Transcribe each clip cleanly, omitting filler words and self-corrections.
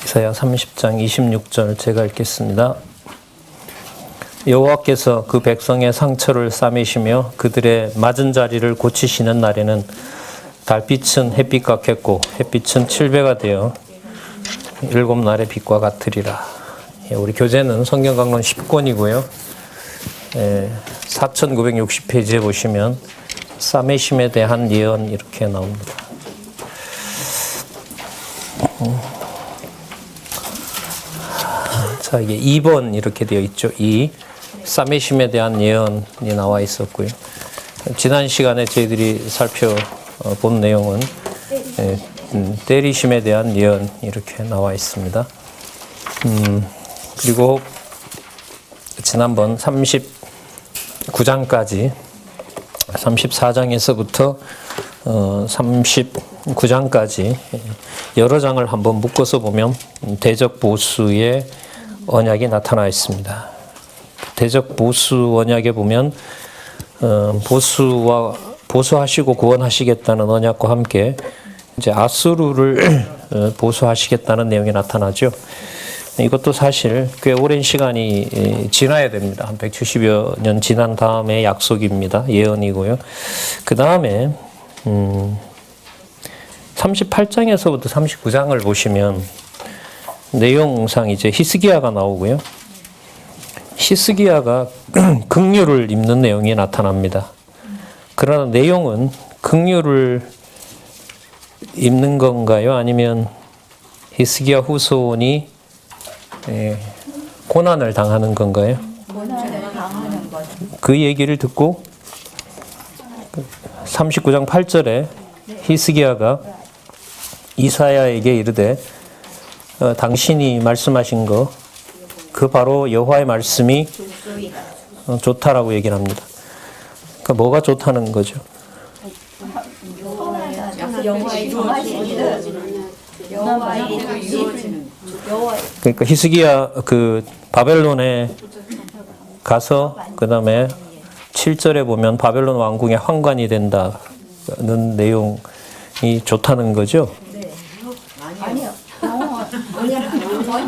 이사야 30장 26절 제가 읽겠습니다. 여호와께서 그 백성의 상처를 싸매시며 그들의 맞은 자리를 고치시는 날에는 달빛은 햇빛 같겠고 햇빛은 7배가 되어 7날의 빛과 같으리라. 우리 교재는 성경강론 10권이고요. 4960페이지에 보시면 싸매심에 대한 예언 이렇게 나옵니다. 자, 이게 2번 이렇게 되어 있죠. 이 싸매심에 대한 예언이 나와 있었고요. 지난 시간에 저희들이 살펴본 내용은 때리심에 대한 예언 이렇게 나와 있습니다. 그리고 지난번 39장까지 34장에서부터 39장까지 여러 장을 한번 묶어서 보면 대적 보수의 언약이 나타나 있습니다. 대적 보수 언약에 보면 보수하시고 구원하시겠다는 언약과 함께 이제 아수르를 보수하시겠다는 내용이 나타나죠. 이것도 사실 꽤 오랜 시간이 지나야 됩니다. 한 170여 년 지난 다음에 약속입니다. 예언이고요. 그 다음에 38장에서부터 39장을 보시면 내용상 이제 히스기야가 나오고요. 히스기야가 긍휼을 입는 내용이 나타납니다. 그러나 내용은 긍휼을 입는 건가요? 아니면 히스기야 후손이 고난을 당하는 건가요? 고난을 당하는 거죠. 그 얘기를 듣고 39장 8절에 히스기야가 이사야에게 이르되 당신이 말씀하신 거 그 바로 여호와의 말씀이 좋다라고 얘기를 합니다. 그러니까 뭐가 좋다는 거죠? 그러니까 히스기야 그 바벨론에 가서 그 다음에 7절에 보면 바벨론 왕궁의 환관이 된다는 내용이 좋다는 거죠. 아니요.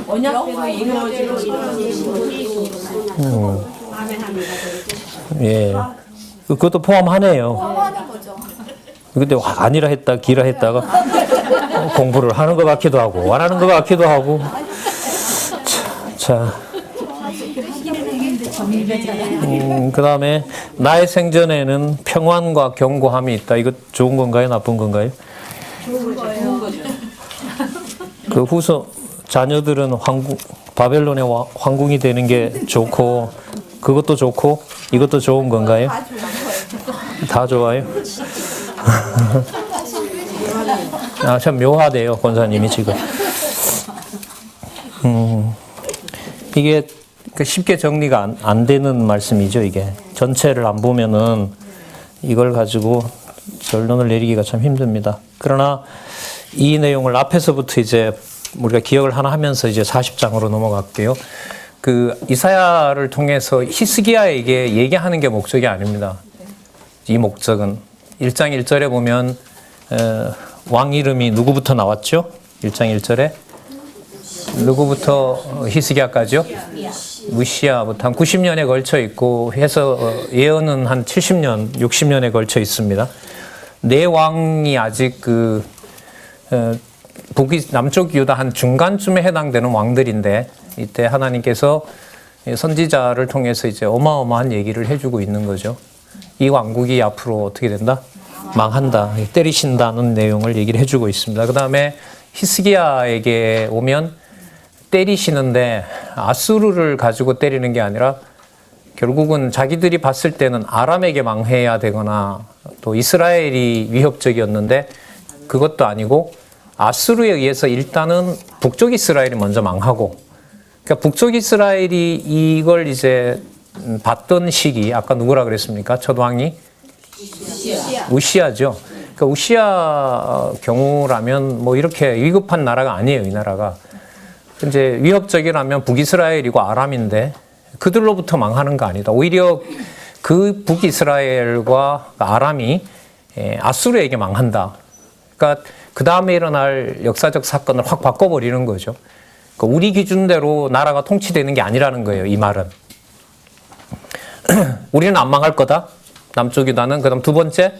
언약대로 예, 그것도 포함하네요. 포함하는 거죠. 근데 아니라 했다 기라 했다가 공부를 하는 것 같기도 하고 안 하는 것 같기도 하고. 자, 그 다음에 나의 생전에는 평안과 견고함이 있다. 이거 좋은 건가요? 나쁜 건가요? 좋은 거예요. 그 후손 자녀들은 바벨론의 황궁이 되는 게 좋고 그것도 좋고 이것도 좋은 건가요? 다 좋아요. 아, 참 묘하대요, 권사님이 지금. 이게 쉽게 정리가 안 되는 말씀이죠, 이게. 전체를 안 보면은 이걸 가지고 결론을 내리기가 참 힘듭니다. 그러나 이 내용을 앞에서부터 이제 우리가 기억을 하나 하면서 이제 40장으로 넘어갈게요. 그 이사야를 통해서 히스기야에게 얘기하는 게 목적이 아닙니다. 이 목적은 1장 1절에 보면 왕 이름이 누구부터 나왔죠? 1장 1절에 누구부터 히스기야까지요? 우시야부터 한 90년에 걸쳐 있고 해서 예언은 한 70년, 60년에 걸쳐 있습니다. 네 왕이 아직 남쪽 유다 한 중간쯤에 해당되는 왕들인데 이때 하나님께서 선지자를 통해서 이제 어마어마한 얘기를 해주고 있는 거죠. 이 왕국이 앞으로 어떻게 된다? 망한다. 때리신다는 내용을 얘기를 해주고 있습니다. 그 다음에 히스기야에게 오면 때리시는데 아수르를 가지고 때리는 게 아니라 결국은 자기들이 봤을 때는 아람에게 망해야 되거나 또 이스라엘이 위협적이었는데 그것도 아니고 아수르에 의해서 일단은 북쪽 이스라엘이 먼저 망하고, 그러니까 북쪽 이스라엘이 이걸 이제 받던 시기, 아까 누구라 그랬습니까? 첫 왕이? 우시야죠. 그러니까 우시야 경우라면 뭐 이렇게 위급한 나라가 아니에요, 이 나라가. 이제 위협적이라면 북이스라엘이고 아람인데 그들로부터 망하는 거 아니다. 오히려 그 북이스라엘과 아람이 아수르에게 망한다. 그러니까 그 다음에 일어날 역사적 사건을 확 바꿔버리는 거죠. 그러니까 우리 기준대로 나라가 통치되는 게 아니라는 거예요. 이 말은. 우리는 안 망할 거다. 남쪽 유다는. 그다음 두 번째,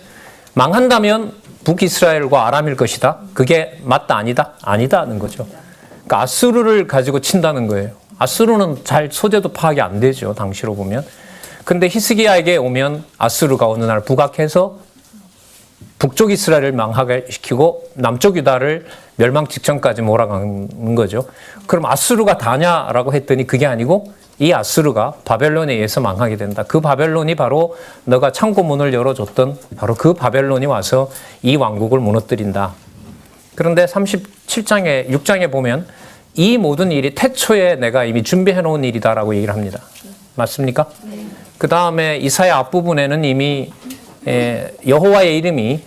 망한다면 북이스라엘과 아람일 것이다. 그게 맞다 아니다? 아니다는 거죠. 그러니까 아수르를 가지고 친다는 거예요. 아수르는 잘 소재도 파악이 안 되죠. 당시로 보면. 근데 히스기야에게 오면 아수르가 어느 날 부각해서 북쪽 이스라엘을 망하게 시키고 남쪽 유다를 멸망 직전까지 몰아가는 거죠. 그럼 아수르가 다냐라고 했더니 그게 아니고 이 아수르가 바벨론에 의해서 망하게 된다. 그 바벨론이 바로 너가 창고문을 열어줬던 바로 그 바벨론이 와서 이 왕국을 무너뜨린다. 그런데 37장에 6장에 보면 이 모든 일이 태초에 내가 이미 준비해 놓은 일이다라고 얘기를 합니다. 맞습니까? 그 다음에 이사야 앞부분에는 이미 여호와의 이름이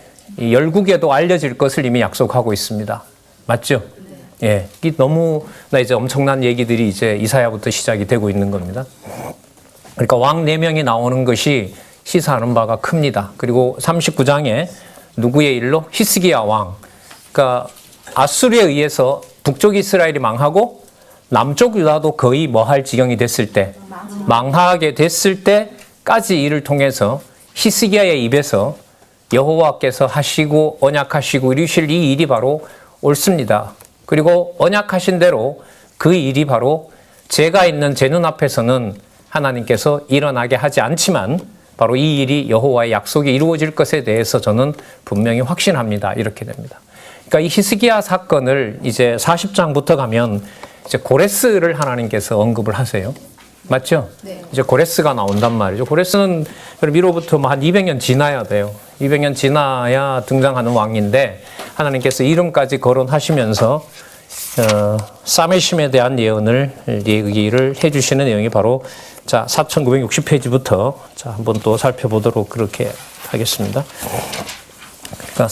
열국에도 알려질 것을 이미 약속하고 있습니다. 맞죠? 예, 너무나 이제 엄청난 얘기들이 이제 이사야부터 시작이 되고 있는 겁니다. 그러니까 왕 4명이 나오는 것이 시사하는 바가 큽니다. 그리고 39장에 누구의 일로? 히스기야 왕. 그러니까 아수르에 의해서 북쪽 이스라엘이 망하고 남쪽 유다도 거의 뭐할 지경이 됐을 때, 망하게 됐을 때까지 이를 통해서 히스기야의 입에서 여호와께서 하시고 언약하시고 이루실 이 일이 바로 옳습니다. 그리고 언약하신 대로 그 일이 바로 제가 있는 제 눈앞에서는 하나님께서 일어나게 하지 않지만 바로 이 일이 여호와의 약속이 이루어질 것에 대해서 저는 분명히 확신합니다. 이렇게 됩니다. 그러니까 이 히스기야 사건을 이제 40장부터 가면 이제 고레스를 하나님께서 언급을 하세요. 맞죠? 네. 이제 고레스가 나온단 말이죠. 고레스는 미로부터 한 200년 지나야 돼요. 200년 지나야 등장하는 왕인데 하나님께서 이름까지 거론하시면서 사메심에 대한 얘기를 해주시는 내용이 바로 자 4960페이지부터 자 한번 또 살펴보도록 그렇게 하겠습니다. 그러니까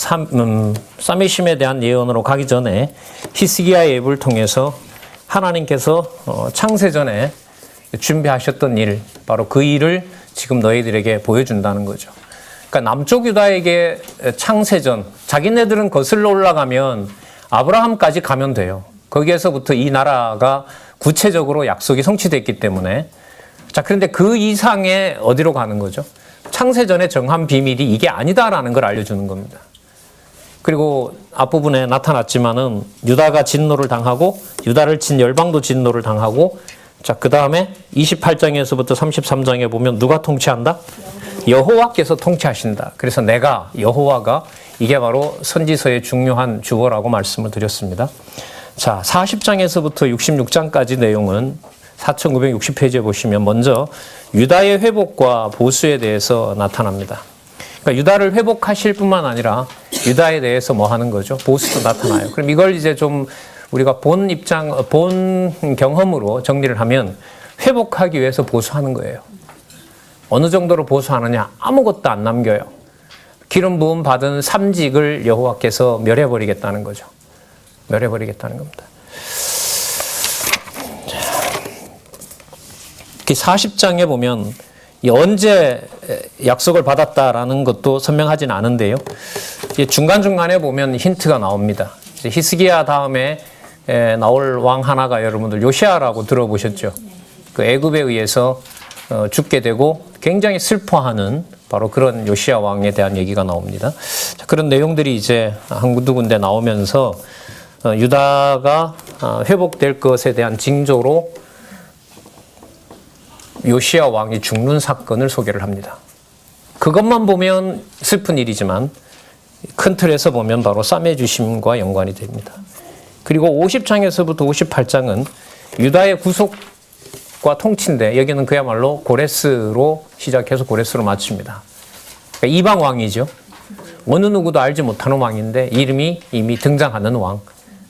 사메심에 대한 예언으로 가기 전에 히스기야의 입을 통해서 하나님께서 창세전에 준비하셨던 일, 바로 그 일을 지금 너희들에게 보여준다는 거죠. 그러니까 남쪽 유다에게 창세전, 자기네들은 거슬러 올라가면 아브라함까지 가면 돼요. 거기에서부터 이 나라가 구체적으로 약속이 성취됐기 때문에. 자, 그런데 그 이상의 어디로 가는 거죠? 창세전의 정한 비밀이 이게 아니다라는 걸 알려주는 겁니다. 그리고 앞부분에 나타났지만은 유다가 진노를 당하고 유다를 친 열방도 진노를 당하고 자, 그 다음에 28장에서부터 33장에 보면 누가 통치한다? 여호와께서 통치하신다. 그래서 내가 여호와가 이게 바로 선지서의 중요한 주어라고 말씀을 드렸습니다. 자, 40장에서부터 66장까지 내용은 4960페이지에 보시면 먼저 유다의 회복과 보수에 대해서 나타납니다. 그러니까 유다를 회복하실 뿐만 아니라 유다에 대해서 뭐 하는 거죠? 보수도 나타나요. 그럼 이걸 이제 좀 우리가 본 경험으로 정리를 하면 회복하기 위해서 보수하는 거예요. 어느 정도로 보수하느냐? 아무것도 안 남겨요. 기름 부음 받은 삼직을 여호와께서 멸해버리겠다는 거죠. 멸해버리겠다는 겁니다. 40장에 보면 언제 약속을 받았다라는 것도 선명하진 않은데요. 중간중간에 보면 힌트가 나옵니다. 히스기야 다음에 나올 왕 하나가 여러분들 요시아라고 들어보셨죠? 그 애굽에 의해서 죽게 되고 굉장히 슬퍼하는 바로 그런 요시아 왕에 대한 얘기가 나옵니다. 자, 그런 내용들이 이제 한두 군데 나오면서 유다가 회복될 것에 대한 징조로 요시아 왕이 죽는 사건을 소개를 합니다. 그것만 보면 슬픈 일이지만 큰 틀에서 보면 바로 쌈의 주심과 연관이 됩니다. 그리고 50장에서부터 58장은 유다의 구속과 통치인데 여기는 그야말로 고레스로 시작해서 고레스로 마칩니다. 그러니까 이방 왕이죠. 어느 누구도 알지 못하는 왕인데 이름이 이미 등장하는 왕.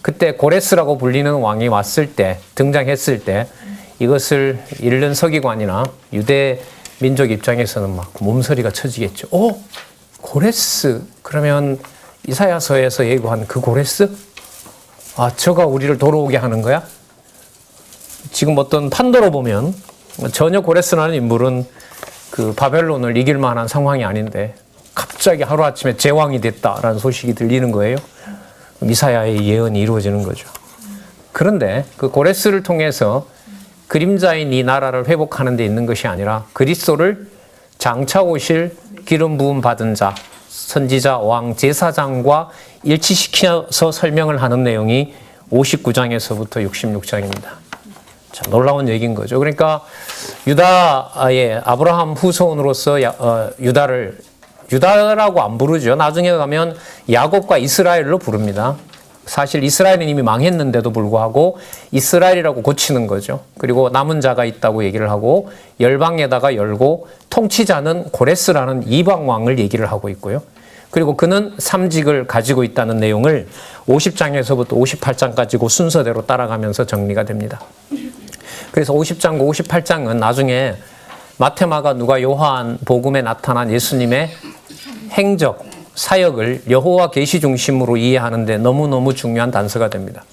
그때 고레스라고 불리는 왕이 왔을 때, 등장했을 때 이것을 읽는 서기관이나 유대 민족 입장에서는 막 몸서리가 쳐지겠죠. 고레스? 그러면 이사야서에서 예고한 그 고레스? 아, 저가 우리를 돌아오게 하는 거야? 지금 어떤 판도로 보면 전혀 고레스라는 인물은 그 바벨론을 이길 만한 상황이 아닌데 갑자기 하루아침에 제왕이 됐다라는 소식이 들리는 거예요. 이사야의 예언이 이루어지는 거죠. 그런데 그 고레스를 통해서 그림자인 이 나라를 회복하는 데 있는 것이 아니라 그리스도를 장차 오실 기름 부음 받은 자, 선지자, 왕, 제사장과 일치시켜서 설명을 하는 내용이 59장에서부터 66장입니다. 참 놀라운 얘기인 거죠. 그러니까 유다의 아브라함 후손으로서 유다라고 안 부르죠. 나중에 가면 야곱과 이스라엘로 부릅니다. 사실 이스라엘은 이미 망했는데도 불구하고 이스라엘이라고 고치는 거죠. 그리고 남은 자가 있다고 얘기를 하고 열방에다가 열고 통치자는 고레스라는 이방 왕을 얘기를 하고 있고요. 그리고 그는 삼직을 가지고 있다는 내용을 50장에서부터 58장까지 그 순서대로 따라가면서 정리가 됩니다. 그래서 50장과 58장은 나중에 마태, 마가, 누가, 요한 복음에 나타난 예수님의 행적, 사역을 여호와 계시 중심으로 이해하는데 너무너무 중요한 단서가 됩니다.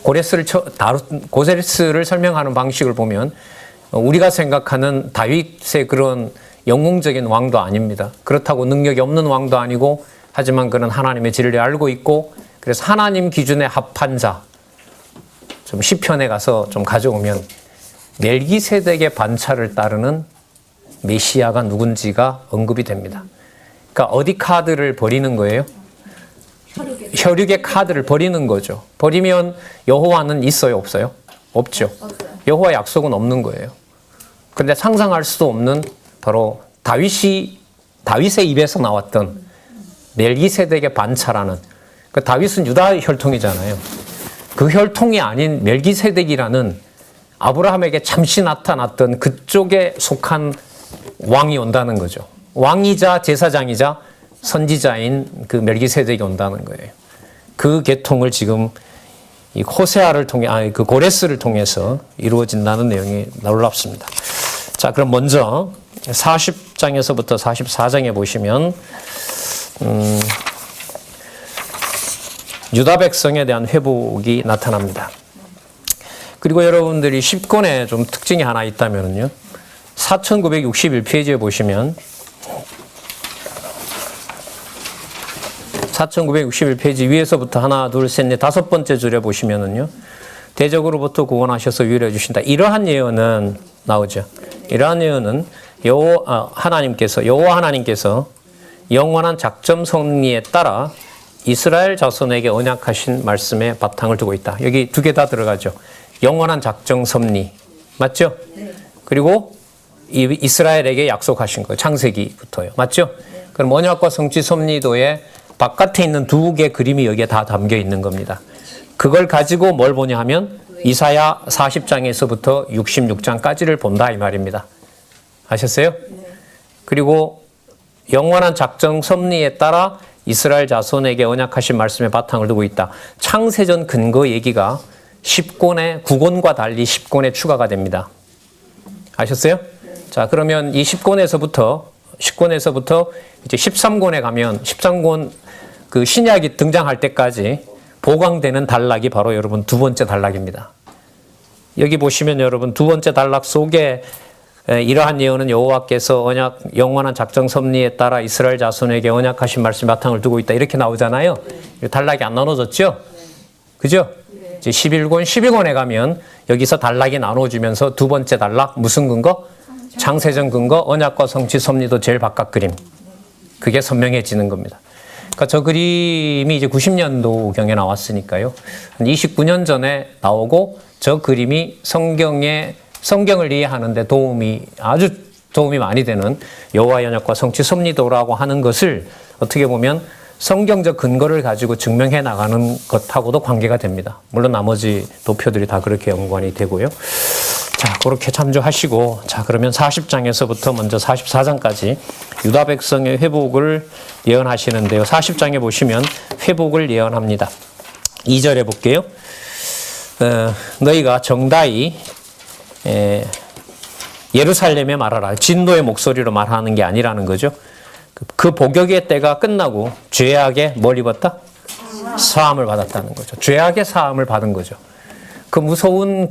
고레스를 설명하는 방식을 보면 우리가 생각하는 다윗의 그런 영웅적인 왕도 아닙니다. 그렇다고 능력이 없는 왕도 아니고 하지만 그는 하나님의 진리를 알고 있고 그래서 하나님 기준에 합한 자, 좀 시편에 가서 좀 가져오면 멜기세덱의 반차를 따르는 메시아가 누군지가 언급이 됩니다. 그러니까 어디 카드를 버리는 거예요? 혈육의 카드를 버리는 거죠. 버리면 여호와는 있어요, 없어요? 없죠. 여호와 약속은 없는 거예요. 그런데 상상할 수도 없는 바로 다윗의 입에서 나왔던 멜기세덱의 반차라는 그 다윗은 유다 혈통이잖아요. 그 혈통이 아닌 멜기세덱이라는 아브라함에게 잠시 나타났던 그쪽에 속한 왕이 온다는 거죠. 왕이자 제사장이자 선지자인 그 멜기세덱이 온다는 거예요. 그 계통을 지금 이 호세아를 통해, 그 고레스를 통해서 이루어진다는 내용이 놀랍습니다. 자, 그럼 먼저 40장에서부터 44장에 보시면, 유다 백성에 대한 회복이 나타납니다. 그리고 여러분들이 10권에 좀 특징이 하나 있다면요. 4961페이지에 보시면 4961페이지 위에서부터 하나, 둘, 셋, 넷, 다섯 번째 줄에 보시면은요. 대적으로부터 구원하셔서 위로해 주신다. 이러한 예언은 나오죠. 이러한 예언은 여호와 하나님께서 영원한 작정 섭리에 따라 이스라엘 자손에게 언약하신 말씀에 바탕을 두고 있다. 여기 두 개 다 들어가죠. 영원한 작정 섭리. 맞죠? 네. 그리고 이스라엘에게 약속하신 거예요. 창세기부터요. 맞죠? 네. 그럼 언약과 성취 섭리도의 바깥에 있는 두 개의 그림이 여기에 다 담겨 있는 겁니다. 그걸 가지고 뭘 보냐 하면 이사야 40장에서부터 66장까지를 본다 이 말입니다. 아셨어요? 네. 그리고 영원한 작정 섭리에 따라 이스라엘 자손에게 언약하신 말씀에 바탕을 두고 있다. 창세전 근거 얘기가 10권에 9권과 달리 10권에 추가가 됩니다. 아셨어요? 네. 자, 그러면 이 10권에서부터 이제 13권에 가면 13권 그 신약이 등장할 때까지 보강되는 단락이 바로 여러분 두 번째 단락입니다. 여기 보시면 여러분 두 번째 단락 속에 이러한 예언은 여호와께서 영원한 작정 섭리에 따라 이스라엘 자손에게 언약하신 말씀 바탕을 두고 있다. 이렇게 나오잖아요. 단락이 안 나눠졌죠? 그죠? 이제 11권, 12권에 가면 여기서 단락이 나눠지면서 두 번째 단락 무슨 근거? 창세전 근거, 언약과 성취 섭리도 제일 바깥 그림. 그게 선명해지는 겁니다. 그러니까 저 그림이 이제 90년도경에 나왔으니까요. 한 29년 전에 나오고 저 그림이 성경을 이해하는데 아주 도움이 많이 되는 여호와의 언약과 성취 섭리도라고 하는 것을 어떻게 보면 성경적 근거를 가지고 증명해 나가는 것하고도 관계가 됩니다. 물론 나머지 도표들이 다 그렇게 연관이 되고요. 자, 그렇게 참조하시고, 자, 그러면 40장에서부터 먼저 44장까지 유다 백성의 회복을 예언하시는데요. 40장에 보시면 회복을 예언합니다. 2절에 볼게요. 너희가 정다이 예루살렘에 말하라. 진노의 목소리로 말하는 게 아니라는 거죠. 그 복역의 때가 끝나고 죄악에 뭘 입었다? 사함을 받았다는 거죠. 죄악의 사함을 받은 거죠. 그 무서운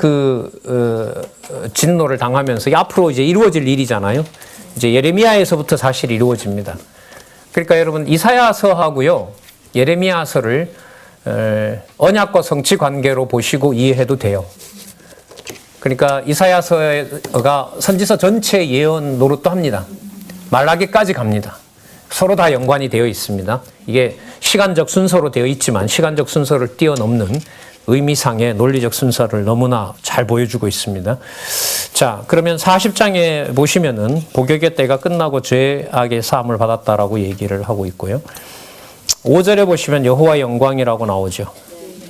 진노를 당하면서 앞으로 이제 이루어질 일이잖아요. 이제 예레미야에서부터 사실 이루어집니다. 그러니까 여러분 이사야서하고요 예레미야서를 언약과 성취 관계로 보시고 이해해도 돼요. 그러니까 이사야서가 선지서 전체 예언 노릇도 합니다. 말라기까지 갑니다. 서로 다 연관이 되어 있습니다. 이게 시간적 순서로 되어 있지만 시간적 순서를 뛰어넘는 의미상의 논리적 순서를 너무나 잘 보여주고 있습니다. 자, 그러면 40장에 보시면은 복역의 때가 끝나고 죄악의 사함을 받았다라고 얘기를 하고 있고요. 5절에 보시면 여호와의 영광이라고 나오죠.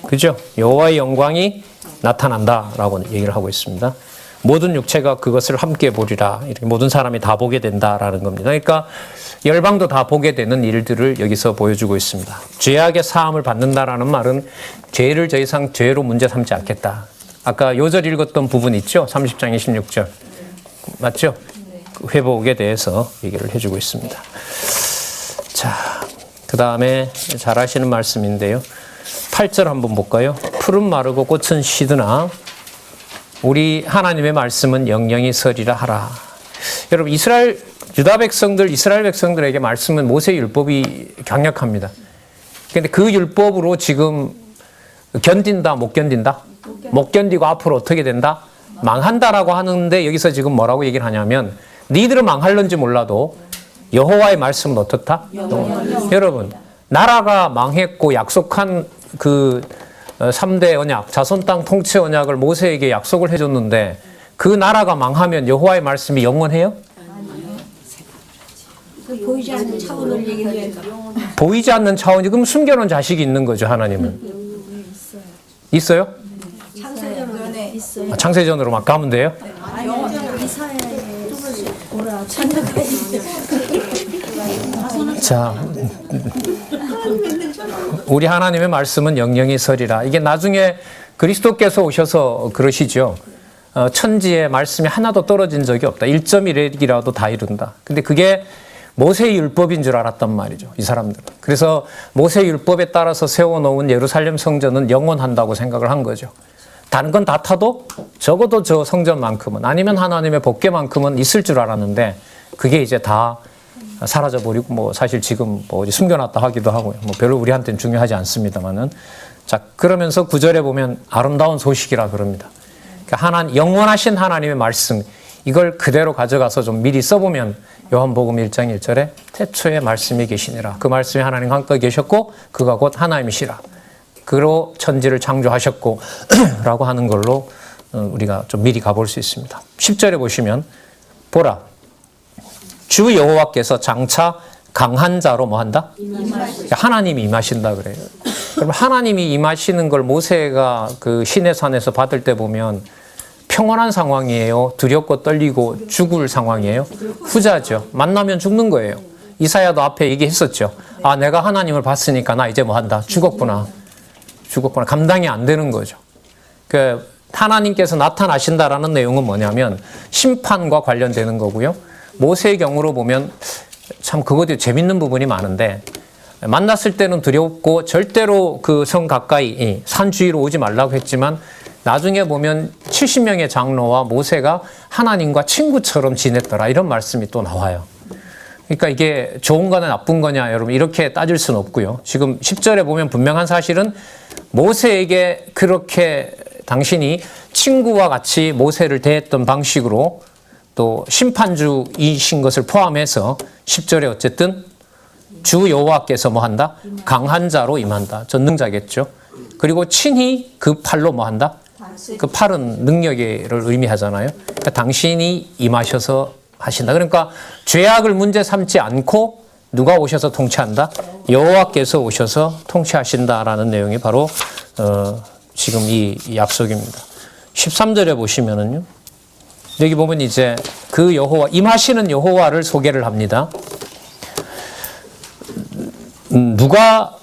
그죠? 여호와의 영광이 나타난다라고 얘기를 하고 있습니다. 모든 육체가 그것을 함께 보리라. 이렇게 모든 사람이 다 보게 된다라는 겁니다. 그러니까 열방도 다 보게 되는 일들을 여기서 보여주고 있습니다. 죄악의 사함을 받는다라는 말은 죄를 더 이상 죄로 문제 삼지 않겠다. 아까 요절 읽었던 부분 있죠? 30장 26절. 맞죠? 그 회복에 대해서 얘기를 해주고 있습니다. 자, 그 다음에 잘 아시는 말씀인데요. 8절 한번 볼까요? 풀은 마르고 꽃은 시드나 우리 하나님의 말씀은 영영이 서리라 하라. 여러분 유다 백성들, 이스라엘 백성들에게 말씀은 모세 율법이 강력합니다. 그런데 그 율법으로 지금 견딘다, 못 견딘다? 못 견디고 앞으로 어떻게 된다? 망한다라고 하는데 여기서 지금 뭐라고 얘기를 하냐면 니들은 망할런지 몰라도 여호와의 말씀은 어떻다? 여러분, 나라가 망했고 약속한 그 3대 언약, 자손 땅 통치 언약을 모세에게 약속을 해줬는데 그 나라가 망하면 여호와의 말씀이 영원해요? 보이지 않는 차원을 얘기하니까. 보이지 않는 차원이 그럼 숨겨놓은 자식이 있는 거죠, 하나님은. 있어요? 창세전에 있어요. 창세전으로 막 가면 돼요? 이사야에 오라. 자, 우리 하나님의 말씀은 영영이 서리라. 이게 나중에 그리스도께서 오셔서 그러시죠. 천지에 말씀이 하나도 떨어진 적이 없다. 1.1핵이라도 다 이룬다. 근데 그게 모세의 율법인 줄 알았단 말이죠. 이 사람들은. 그래서 모세의 율법에 따라서 세워놓은 예루살렘 성전은 영원한다고 생각을 한 거죠. 다른 건 다 타도 적어도 저 성전만큼은 아니면 하나님의 법궤만큼은 있을 줄 알았는데 그게 이제 다 사라져버리고 뭐 사실 지금 뭐 어디 숨겨놨다 하기도 하고요. 뭐 별로 우리한테는 중요하지 않습니다만은. 자, 그러면서 9절에 보면 아름다운 소식이라 그럽니다. 그러니까 영원하신 하나님의 말씀, 이걸 그대로 가져가서 좀 미리 써보면 요한복음 1장 1절에 태초에 말씀이 계시니라. 그 말씀이 하나님과 함께 계셨고 그가 곧 하나님이시라. 그로 천지를 창조하셨고 라고 하는 걸로 우리가 좀 미리 가볼 수 있습니다. 10절에 보시면 보라, 주 여호와께서 장차 강한 자로 뭐 한다? 하나님이 임하신다 그래요. 그럼 하나님이 임하시는 걸 모세가 그 시내산에서 받을 때 보면 평온한 상황이에요? 두렵고 떨리고 죽을 상황이에요? 후자죠. 만나면 죽는 거예요. 이사야도 앞에 얘기했었죠. 아, 내가 하나님을 봤으니까 나 이제 뭐 한다? 죽었구나. 감당이 안 되는 거죠. 그 하나님께서 나타나신다라는 내용은 뭐냐면 심판과 관련되는 거고요. 모세의 경우로 보면 참 그것도 재밌는 부분이 많은데 만났을 때는 두렵고 절대로 그 성 가까이 산 주위로 오지 말라고 했지만 나중에 보면 70명의 장로와 모세가 하나님과 친구처럼 지냈더라 이런 말씀이 또 나와요. 그러니까 이게 좋은 거냐 나쁜 거냐 여러분 이렇게 따질 수는 없고요. 지금 10절에 보면 분명한 사실은 모세에게 그렇게 당신이 친구와 같이 모세를 대했던 방식으로 또 심판주이신 것을 포함해서 10절에 어쨌든 주 여호와께서 뭐 한다? 강한 자로 임한다. 전능자겠죠. 그리고 친히 그 팔로 뭐 한다? 그 팔은 능력을 의미하잖아요. 그러니까 당신이 임하셔서 하신다. 그러니까 죄악을 문제 삼지 않고 누가 오셔서 통치한다? 여호와께서 오셔서 통치하신다라는 내용이 바로 지금 이 약속입니다. 13절에 보시면은요. 여기 보면 이제 그 여호와, 임하시는 여호와를 소개를 합니다. 누가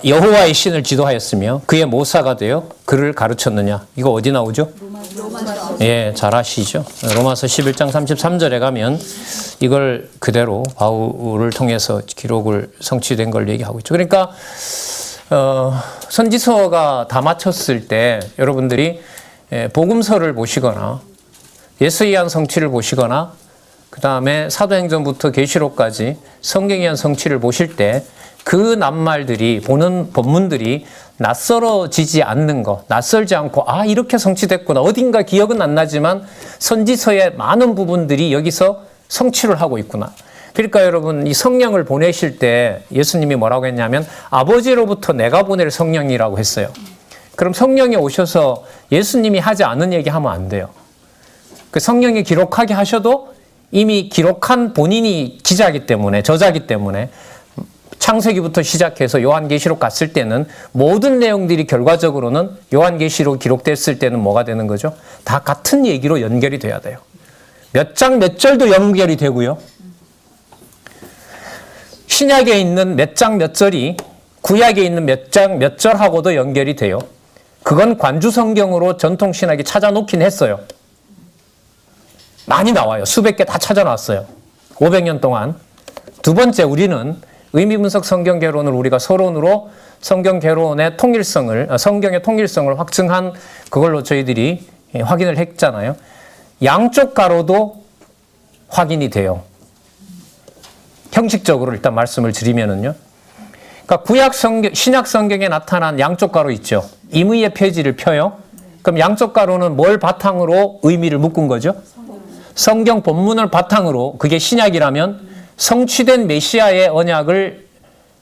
여호와의 신을 지도하였으며 그의 모사가 되어 그를 가르쳤느냐. 이거 어디 나오죠? 예, 잘 아시죠? 로마서 11장 33절에 가면 이걸 그대로 바울을 통해서 기록을 성취된 걸 얘기하고 있죠. 그러니까 선지서가 다 마쳤을 때 여러분들이 복음서를 보시거나 예수의 한 성취를 보시거나 그 다음에 사도행전부터 계시록까지 성경에 한 성취를 보실 때 그 낱말들이 보는 본문들이 낯설어지지 않는 것, 낯설지 않고 아 이렇게 성취됐구나. 어딘가 기억은 안 나지만 선지서의 많은 부분들이 여기서 성취를 하고 있구나. 그러니까 여러분 이 성령을 보내실 때 예수님이 뭐라고 했냐면 아버지로부터 내가 보낼 성령이라고 했어요. 그럼 성령이 오셔서 예수님이 하지 않은 얘기하면 안 돼요. 그 성령이 기록하게 하셔도 이미 기록한 본인이 기자이기 때문에 저자이기 때문에 창세기부터 시작해서 요한계시록 갔을 때는 모든 내용들이 결과적으로는 요한계시록 기록됐을 때는 뭐가 되는 거죠? 다 같은 얘기로 연결이 돼야 돼요. 몇 장 몇 절도 연결이 되고요. 신약에 있는 몇 장 몇 절이 구약에 있는 몇 장 몇 절하고도 연결이 돼요. 그건 관주성경으로 전통신학이 찾아놓긴 했어요. 많이 나와요. 수백 개 다 찾아놨어요. 500년 동안. 두 번째 우리는 의미분석 성경개론을 우리가 서론으로 성경개론의 통일성을, 성경의 통일성을 확증한 그걸로 저희들이 확인을 했잖아요. 양쪽 가로도 확인이 돼요. 형식적으로 일단 말씀을 드리면은요. 그러니까 구약 성경, 신약 성경에 나타난 양쪽 가로 있죠. 임의의 표지를 펴요. 그럼 양쪽 가로는 뭘 바탕으로 의미를 묶은 거죠? 성경 본문을 바탕으로 그게 신약이라면 성취된 메시아의 언약을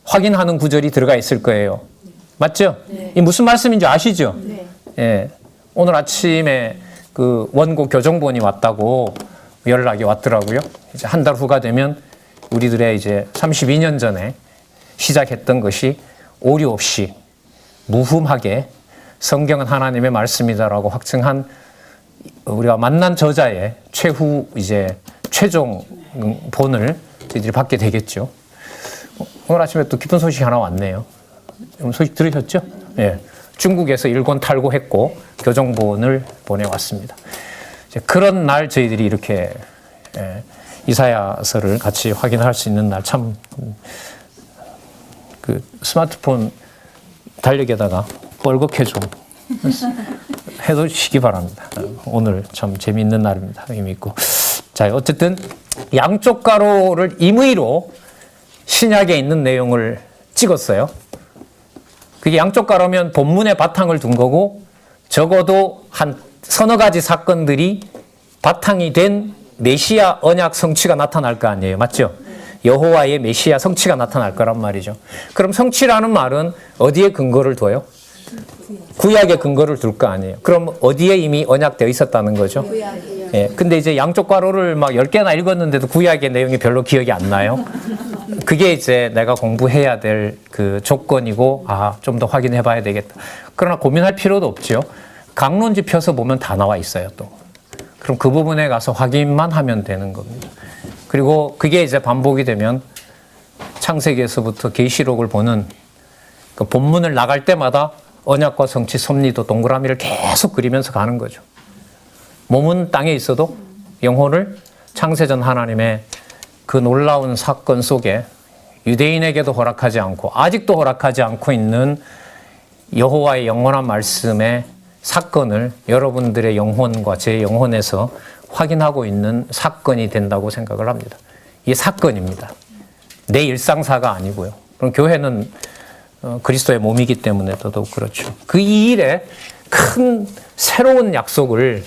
확인하는 구절이 들어가 있을 거예요. 맞죠? 네. 이 무슨 말씀인지 아시죠? 네. 예. 오늘 아침에 그 원고 교정본이 왔다고 연락이 왔더라고요. 이제 한 달 후가 되면 우리들의 이제 32년 전에 시작했던 것이 오류 없이 무흠하게 성경은 하나님의 말씀이다라고 확증한 우리가 만난 저자의 최후 이제 최종 본을 저희들이 받게 되겠죠. 오늘 아침에 또 기쁜 소식이 하나 왔네요. 소식 들으셨죠? 예. 중국에서 일권 탈고했고 교정본을 보내왔습니다. 이제 그런 날 저희들이 이렇게 이사야서를 같이 확인할 수 있는 날 참 그 스마트폰 달력에다가 뻘겋게 좀 해두시기 바랍니다. 오늘 참 재미있는 날입니다. 의미 있고. 자, 어쨌든 양쪽 가로를 임의로 신약에 있는 내용을 찍었어요. 그게 양쪽 가로면 본문의 바탕을 둔 거고 적어도 한 서너 가지 사건들이 바탕이 된 메시아 언약 성취가 나타날 거 아니에요. 맞죠? 여호와의 메시아 성취가 나타날 거란 말이죠. 그럼 성취라는 말은 어디에 근거를 둬요? 구약에 근거를 둘 거 아니에요. 그럼 어디에 이미 언약되어 있었다는 거죠? 예. 근데 이제 양쪽 가로를 막 10개나 읽었는데도 구약의 내용이 별로 기억이 안 나요. 그게 이제 내가 공부해야 될 그 조건이고, 아, 좀 더 확인해 봐야 되겠다. 그러나 고민할 필요도 없죠. 강론지 펴서 보면 다 나와 있어요, 또. 그럼 그 부분에 가서 확인만 하면 되는 겁니다. 그리고 그게 이제 반복이 되면 창세기에서부터 계시록을 보는 그 본문을 나갈 때마다 언약과 성취 섭리도 동그라미를 계속 그리면서 가는 거죠. 몸은 땅에 있어도 영혼을 창세전 하나님의 그 놀라운 사건 속에 유대인에게도 허락하지 않고 아직도 허락하지 않고 있는 여호와의 영원한 말씀의 사건을 여러분들의 영혼과 제 영혼에서 확인하고 있는 사건이 된다고 생각을 합니다. 이게 사건입니다. 내 일상사가 아니고요. 그럼 교회는 그리스도의 몸이기 때문에 더더욱 그렇죠. 그 이 일에 큰 새로운 약속을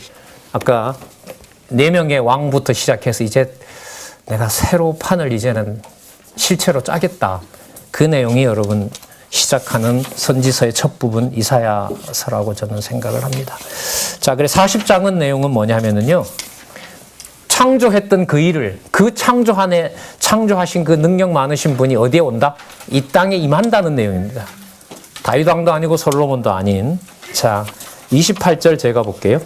아까 4명의 왕부터 시작해서 이제 내가 새로 판을 이제는 실체로 짜겠다. 그 내용이 여러분 시작하는 선지서의 첫 부분 이사야서라고 저는 생각을 합니다. 자, 그래서 40장은 내용은 뭐냐면은요. 창조했던 그 일을 그 창조하신 그 능력 많으신 분이 어디에 온다? 이 땅에 임한다는 내용입니다. 다윗 왕도 아니고 솔로몬도 아닌. 자, 28절 제가 볼게요.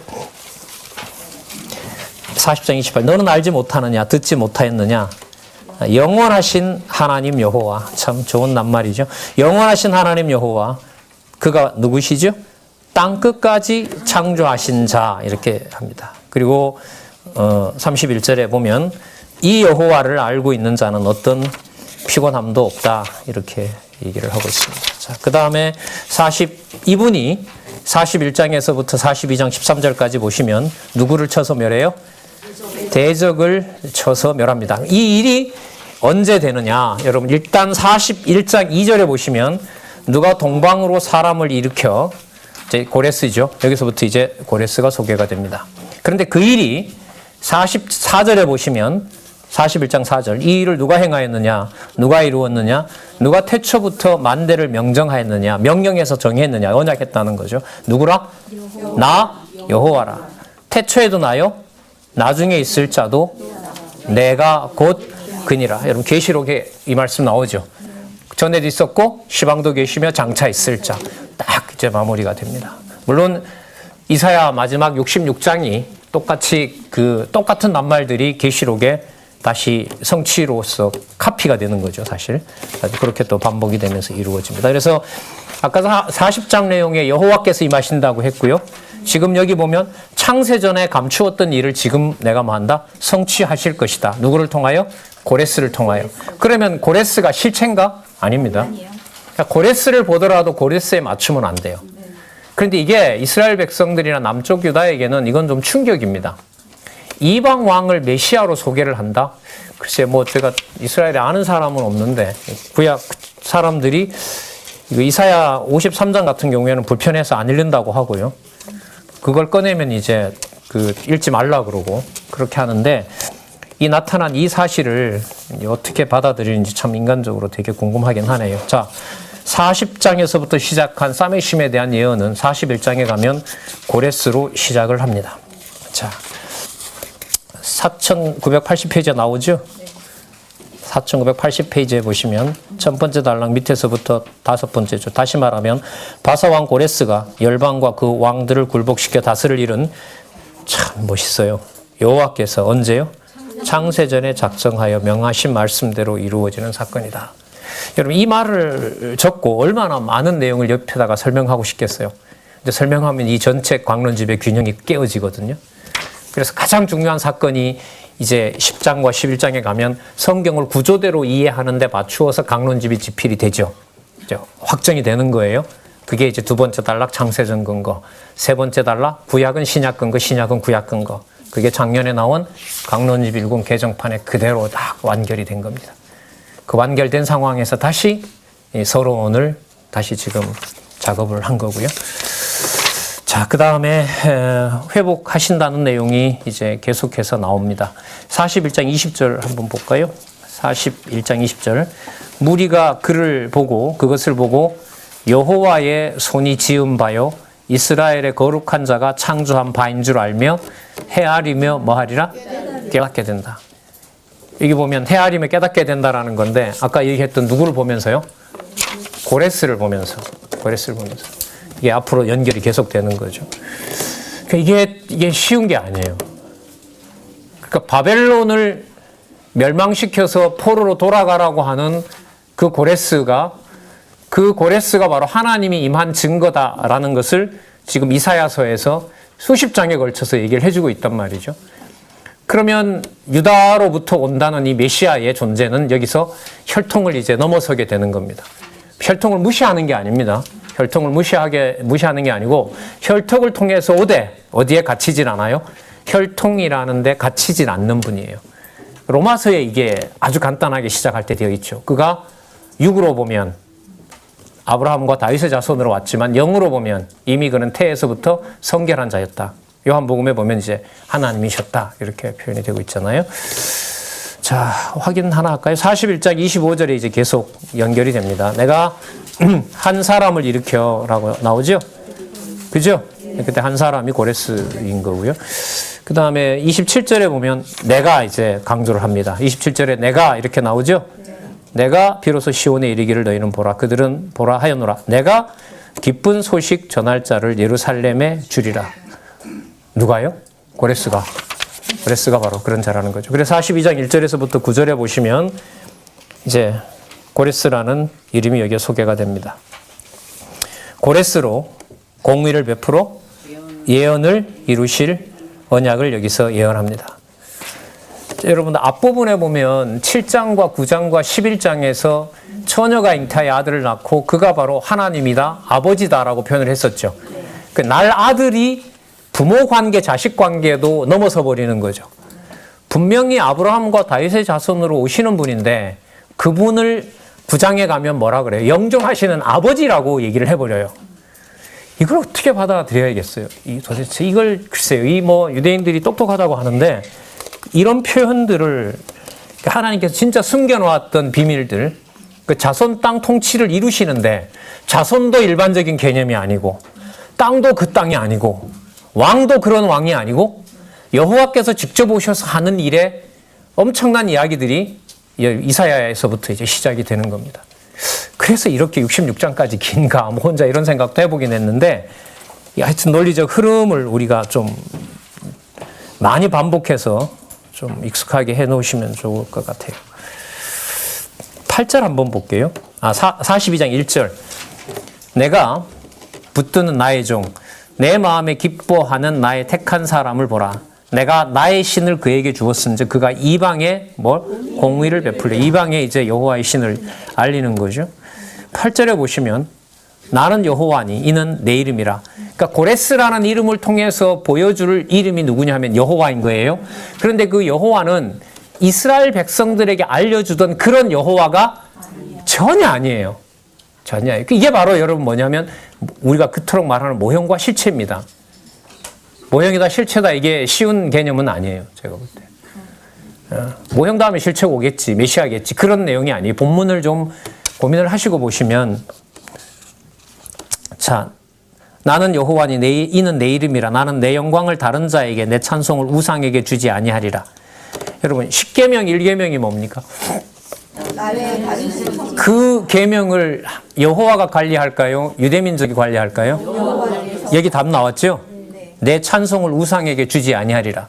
40장 28. 너는 알지 못하느냐? 듣지 못하였느냐? 영원하신 하나님 여호와. 참 좋은 낱말이죠. 영원하신 하나님 여호와. 그가 누구시죠? 땅 끝까지 창조하신 자. 이렇게 합니다. 그리고 31절에 보면 이 여호와를 알고 있는 자는 어떤 피곤함도 없다. 이렇게 얘기를 하고 있습니다. 자, 그 다음에 42분이 41장에서부터 42장 13절까지 보시면 누구를 쳐서 멸해요? 대적을 쳐서 멸합니다. 이 일이 언제 되느냐? 여러분 일단 41장 2절에 보시면 누가 동방으로 사람을 일으켜 이제 고레스죠. 여기서부터 이제 고레스가 소개가 됩니다. 그런데 그 일이 44절에 보시면 41장 4절 이 일을 누가 행하였느냐? 누가 이루었느냐? 누가 태초부터 만대를 명정하였느냐? 명령해서 정했느냐? 언약했다는 거죠. 누구라? 나 여호와라. 태초에도 나요. 나중에 있을 자도 내가 곧 그니라. 여러분 계시록에 이 말씀 나오죠. 전에도 있었고 시방도 계시며 장차 있을 자. 딱 이제 마무리가 됩니다. 물론 이사야 마지막 66장이 똑같이 똑같은 낱말들이 계시록에 다시 성취로서 카피가 되는 거죠, 사실. 그렇게 또 반복이 되면서 이루어집니다. 그래서 아까 40장 내용에 여호와께서 임하신다고 했고요. 지금 여기 보면 창세전에 감추었던 일을 지금 내가 뭐 한다? 성취하실 것이다. 누구를 통하여? 고레스를 통하여. 그러면 고레스가 실체인가? 아닙니다. 그러니까 고레스를 보더라도 고레스에 맞추면 안 돼요. 그런데 이게 이스라엘 백성들이나 남쪽 유다에게는 이건 좀 충격입니다. 이방 왕을 메시아로 소개를 한다? 글쎄 뭐 제가 이스라엘에 아는 사람은 없는데 구약 사람들이 이사야 53장 같은 경우에는 불편해서 안 읽는다고 하고요. 그걸 꺼내면 이제 읽지 말라 그러고 그렇게 하는데 이 나타난 이 사실을 어떻게 받아들이는지 참 인간적으로 되게 궁금하긴 하네요. 자, 40장에서부터 시작한 사메심에 대한 예언은 41장에 가면 고레스로 시작을 합니다. 자, 4980페이지에 나오죠? 4980페이지에 보시면 첫 번째 단락 밑에서부터 다섯 번째죠. 다시 말하면 바사왕 고레스가 열방과 그 왕들을 굴복시켜 다스릴 일은 참 멋있어요. 여호와께서 언제요? 창세전에 작성하여 명하신 말씀대로 이루어지는 사건이다. 여러분 이 말을 적고 얼마나 많은 내용을 옆에다가 설명하고 싶겠어요. 근데 설명하면 이 전체 광론집의 균형이 깨어지거든요. 그래서 가장 중요한 사건이 이제 10장과 11장에 가면 성경을 구조대로 이해하는 데 맞추어서 강론집이 지필이 되죠. 확정이 되는 거예요. 그게 이제 두 번째 단락 창세전 근거, 세 번째 단락 구약은 신약 근거, 신약은 구약 근거. 그게 작년에 나온 강론집 1권 개정판에 그대로 딱 완결이 된 겁니다. 그 완결된 상황에서 다시 서론을 다시 지금 작업을 한 거고요. 자, 그 다음에 회복하신다는 내용이 이제 계속해서 나옵니다. 41장 20절 한번 볼까요? 41장 20절. 무리가 그것을 보고 여호와의 손이 지은 바요 이스라엘의 거룩한 자가 창조한 바인 줄 알며 헤아리며 뭐하리라? 깨닫게 된다. 여기 보면 헤아리며 깨닫게 된다라는 건데 아까 얘기했던 누구를 보면서요? 고레스를 보면서. 이게 앞으로 연결이 계속되는 거죠. 이게 쉬운 게 아니에요. 그러니까 바벨론을 멸망시켜서 포로로 돌아가라고 하는 그 고레스가 바로 하나님이 임한 증거다라는 것을 지금 이사야서에서 수십 장에 걸쳐서 얘기를 해주고 있단 말이죠. 그러면 유다로부터 온다는 이 메시아의 존재는 여기서 혈통을 이제 넘어서게 되는 겁니다. 혈통을 무시하는 게 아닙니다. 혈통을 무시하는 게 아니고 혈통을 통해서 어디에 갇히질 않아요? 혈통이라는 데 갇히질 않는 분이에요. 로마서에 이게 아주 간단하게 시작할 때 되어 있죠. 그가 육으로 보면 아브라함과 다윗의 자손으로 왔지만 영으로 보면 이미 그는 태에서부터 성결한 자였다. 요한복음에 보면 이제 하나님이셨다. 이렇게 표현이 되고 있잖아요. 자, 확인 하나 할까요? 41장 25절에 이제 계속 연결이 됩니다. 내가 한 사람을 일으켜라고 나오죠? 그죠? 그때 한 사람이 고레스인 거고요. 그 다음에 27절에 보면 내가 이제 강조를 합니다. 27절에 내가 이렇게 나오죠? 내가 비로소 시온에 이르기를 너희는 보라. 그들은 보라 하였노라. 내가 기쁜 소식 전할 자를 예루살렘에 주리라. 누가요? 고레스가 바로 그런 자라는 거죠. 그래서 42장 1절에서부터 9절에 보시면 이제 고레스라는 이름이 여기에 소개가 됩니다. 고레스로 공의를 베풀어 예언을 이루실 언약을 여기서 예언합니다. 여러분들 앞부분에 보면 7장과 9장과 11장에서 처녀가 잉타의 아들을 낳고 그가 바로 하나님이다, 아버지다라고 표현을 했었죠. 날 아들이 부모 관계, 자식 관계도 넘어서 버리는 거죠. 분명히 아브라함과 다윗의 자손으로 오시는 분인데 그분을 9장에 가면 뭐라 그래요? 영존하시는 아버지라고 얘기를 해버려요. 이걸 어떻게 받아들여야겠어요? 도대체 이걸 글쎄요. 이 뭐 유대인들이 똑똑하다고 하는데 이런 표현들을 하나님께서 진짜 숨겨놓았던 비밀들, 그 자손 땅 통치를 이루시는데 자손도 일반적인 개념이 아니고 땅도 그 땅이 아니고 왕도 그런 왕이 아니고 여호와께서 직접 오셔서 하는 일에 엄청난 이야기들이 이사야에서부터 이제 시작이 되는 겁니다. 그래서 이렇게 66장까지 긴가 뭐 혼자 이런 생각도 해보긴 했는데 하여튼 논리적 흐름을 우리가 좀 많이 반복해서 좀 익숙하게 해놓으시면 좋을 것 같아요. 8절 한번 볼게요. 42장 1절. 내가 붙드는 나의 종, 내 마음에 기뻐하는 나의 택한 사람을 보라. 내가 나의 신을 그에게 주었은즉 그가 이방에 공의를 베풀래. 이방에 이제 여호와의 신을 알리는 거죠. 8절에 보시면 나는 여호와니 이는 내 이름이라. 그러니까 고레스라는 이름을 통해서 보여줄 이름이 누구냐 하면 여호와인 거예요. 그런데 그 여호와는 이스라엘 백성들에게 알려주던 그런 여호와가 전혀 아니에요. 전혀 아니에요. 이게 바로 여러분 뭐냐면 우리가 그토록 말하는 모형과 실체입니다. 모형이다 실체다 이게 쉬운 개념은 아니에요. 제가 볼 때. 모형 다음에 실체가 오겠지. 메시아겠지. 그런 내용이 아니에요. 본문을 좀 고민을 하시고 보시면 자, 나는 여호와니 이는 내 이름이라. 나는 내 영광을 다른 자에게 내 찬송을 우상에게 주지 아니하리라. 여러분 10계명 1계명이 뭡니까? 그 계명을 여호와가 관리할까요? 유대민족이 관리할까요? 여기 답 나왔죠? 내 찬송을 우상에게 주지 아니하리라.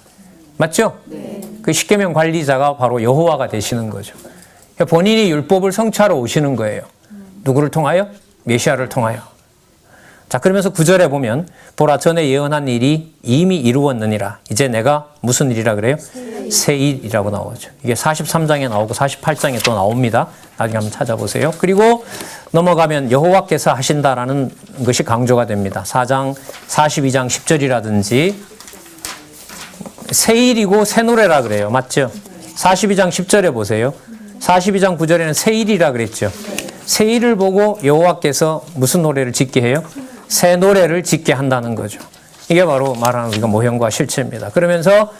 맞죠? 그 10계명 관리자가 바로 여호와가 되시는 거죠. 본인이 율법을 성취하러 오시는 거예요. 누구를 통하여? 메시아를 통하여. 자, 그러면서 9절에 보면 보라 전에 예언한 일이 이미 이루었느니라. 이제 내가 무슨 일이라 그래요? 새 일이라고 나오죠. 이게 43장에 나오고 48장에 또 나옵니다. 나중에 한번 찾아보세요. 그리고 넘어가면 여호와께서 하신다라는 것이 강조가 됩니다. 4장 42장 10절이라든지 새 일이고 새 노래라 그래요. 맞죠? 42장 10절에 보세요. 42장 9절에는 새 일이라 그랬죠. 새 일을 보고 여호와께서 무슨 노래를 짓게 해요? 새 노래를 짓게 한다는 거죠. 이게 바로 말하는 우리가 모형과 실체입니다. 그러면서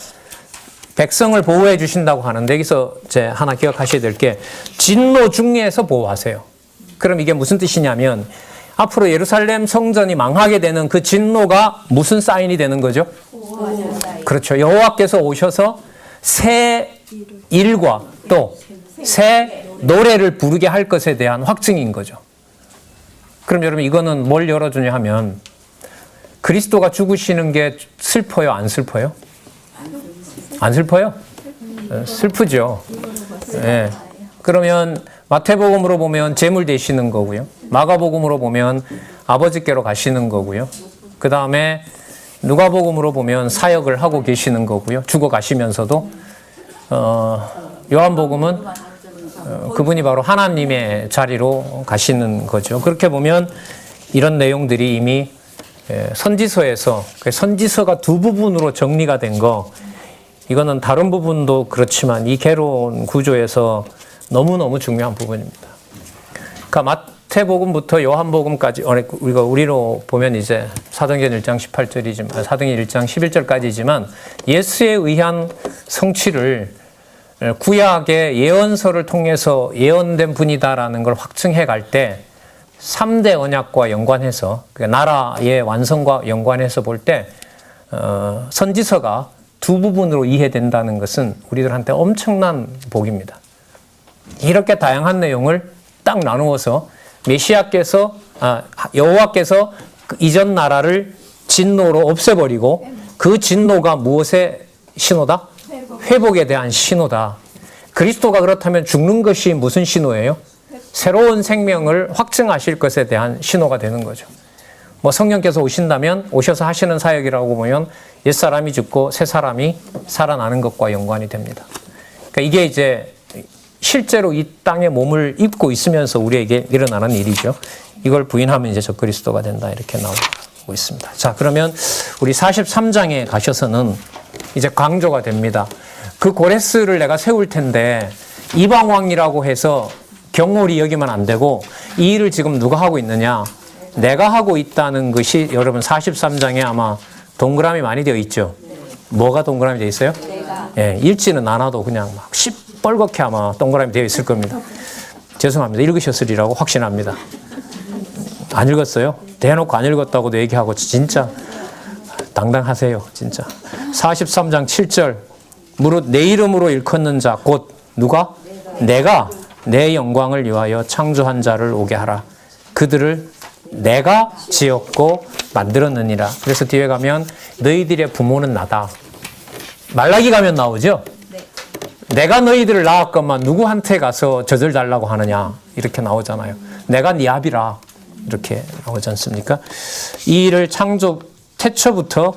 백성을 보호해 주신다고 하는데 여기서 이제 하나 기억하셔야 될 게 진노 중에서 보호하세요. 그럼 이게 무슨 뜻이냐면 앞으로 예루살렘 성전이 망하게 되는 그 진노가 무슨 사인이 되는 거죠? 그렇죠. 여호와께서 오셔서 새 일과 또 새 노래를 부르게 할 것에 대한 확증인 거죠. 그럼 여러분 이거는 뭘 열어주냐 하면 그리스도가 죽으시는 게 슬퍼요? 안 슬퍼요? 안 슬퍼요? 슬프죠. 네. 그러면 마태복음으로 보면 제물 되시는 거고요. 마가복음으로 보면 아버지께로 가시는 거고요. 그 다음에 누가복음으로 보면 사역을 하고 계시는 거고요. 죽어 가시면서도 요한복음은 그분이 바로 하나님의 자리로 가시는 거죠. 그렇게 보면 이런 내용들이 이미 선지서에서 선지서가 두 부분으로 정리가 된 거 이거는 다른 부분도 그렇지만 이 개론 구조에서 너무너무 중요한 부분입니다. 그러니까 마태복음부터 요한복음까지 우리로 보면 이제 사도행전 1장 18절이지만 사도행전 1장 11절까지지만 예수에 의한 성취를 구약의 예언서를 통해서 예언된 분이다라는 걸 확증해 갈 때 3대 언약과 연관해서 나라의 완성과 연관해서 볼 때 선지서가 두 부분으로 이해된다는 것은 우리들한테 엄청난 복입니다. 이렇게 다양한 내용을 딱 나누어서 메시아께서 여호와께서 그 이전 나라를 진노로 없애버리고 그 진노가 무엇의 신호다? 회복에 대한 신호다. 그리스도가 그렇다면 죽는 것이 무슨 신호예요? 새로운 생명을 확증하실 것에 대한 신호가 되는 거죠. 뭐 성령께서 오신다면 오셔서 하시는 사역이라고 보면 옛사람이 죽고 새 사람이 살아나는 것과 연관이 됩니다. 그러니까 이게 이제 실제로 이 땅에 몸을 입고 있으면서 우리에게 일어나는 일이죠. 이걸 부인하면 이제 적그리스도가 된다 이렇게 나오고 있습니다. 자, 그러면 우리 43장에 가셔서는 이제 강조가 됩니다. 그 고레스를 내가 세울 텐데 이방왕이라고 해서 경홀히 여기면 안 되고 이 일을 지금 누가 하고 있느냐? 내가 하고 있다는 것이 여러분 43장에 아마 동그라미 많이 되어 있죠? 뭐가 동그라미 되어 있어요? 예, 읽지는 않아도 그냥 막 시뻘겋게 아마 동그라미 되어 있을 겁니다. 죄송합니다. 읽으셨으리라고 확신합니다. 안 읽었어요? 대놓고 안 읽었다고도 얘기하고 진짜 당당하세요. 진짜. 43장 7절 무릇 내 이름으로 일컫는 자 곧 누가? 내가 내 영광을 위하여 창조한 자를 오게 하라. 그들을 내가 지었고 만들었느니라. 그래서 뒤에 가면 너희들의 부모는 나다. 말라기 가면 나오죠? 내가 너희들을 낳았건만 누구한테 가서 젖을 달라고 하느냐 이렇게 나오잖아요. 내가 네 아비라 이렇게 나오지 않습니까? 이 일을 창조 태초부터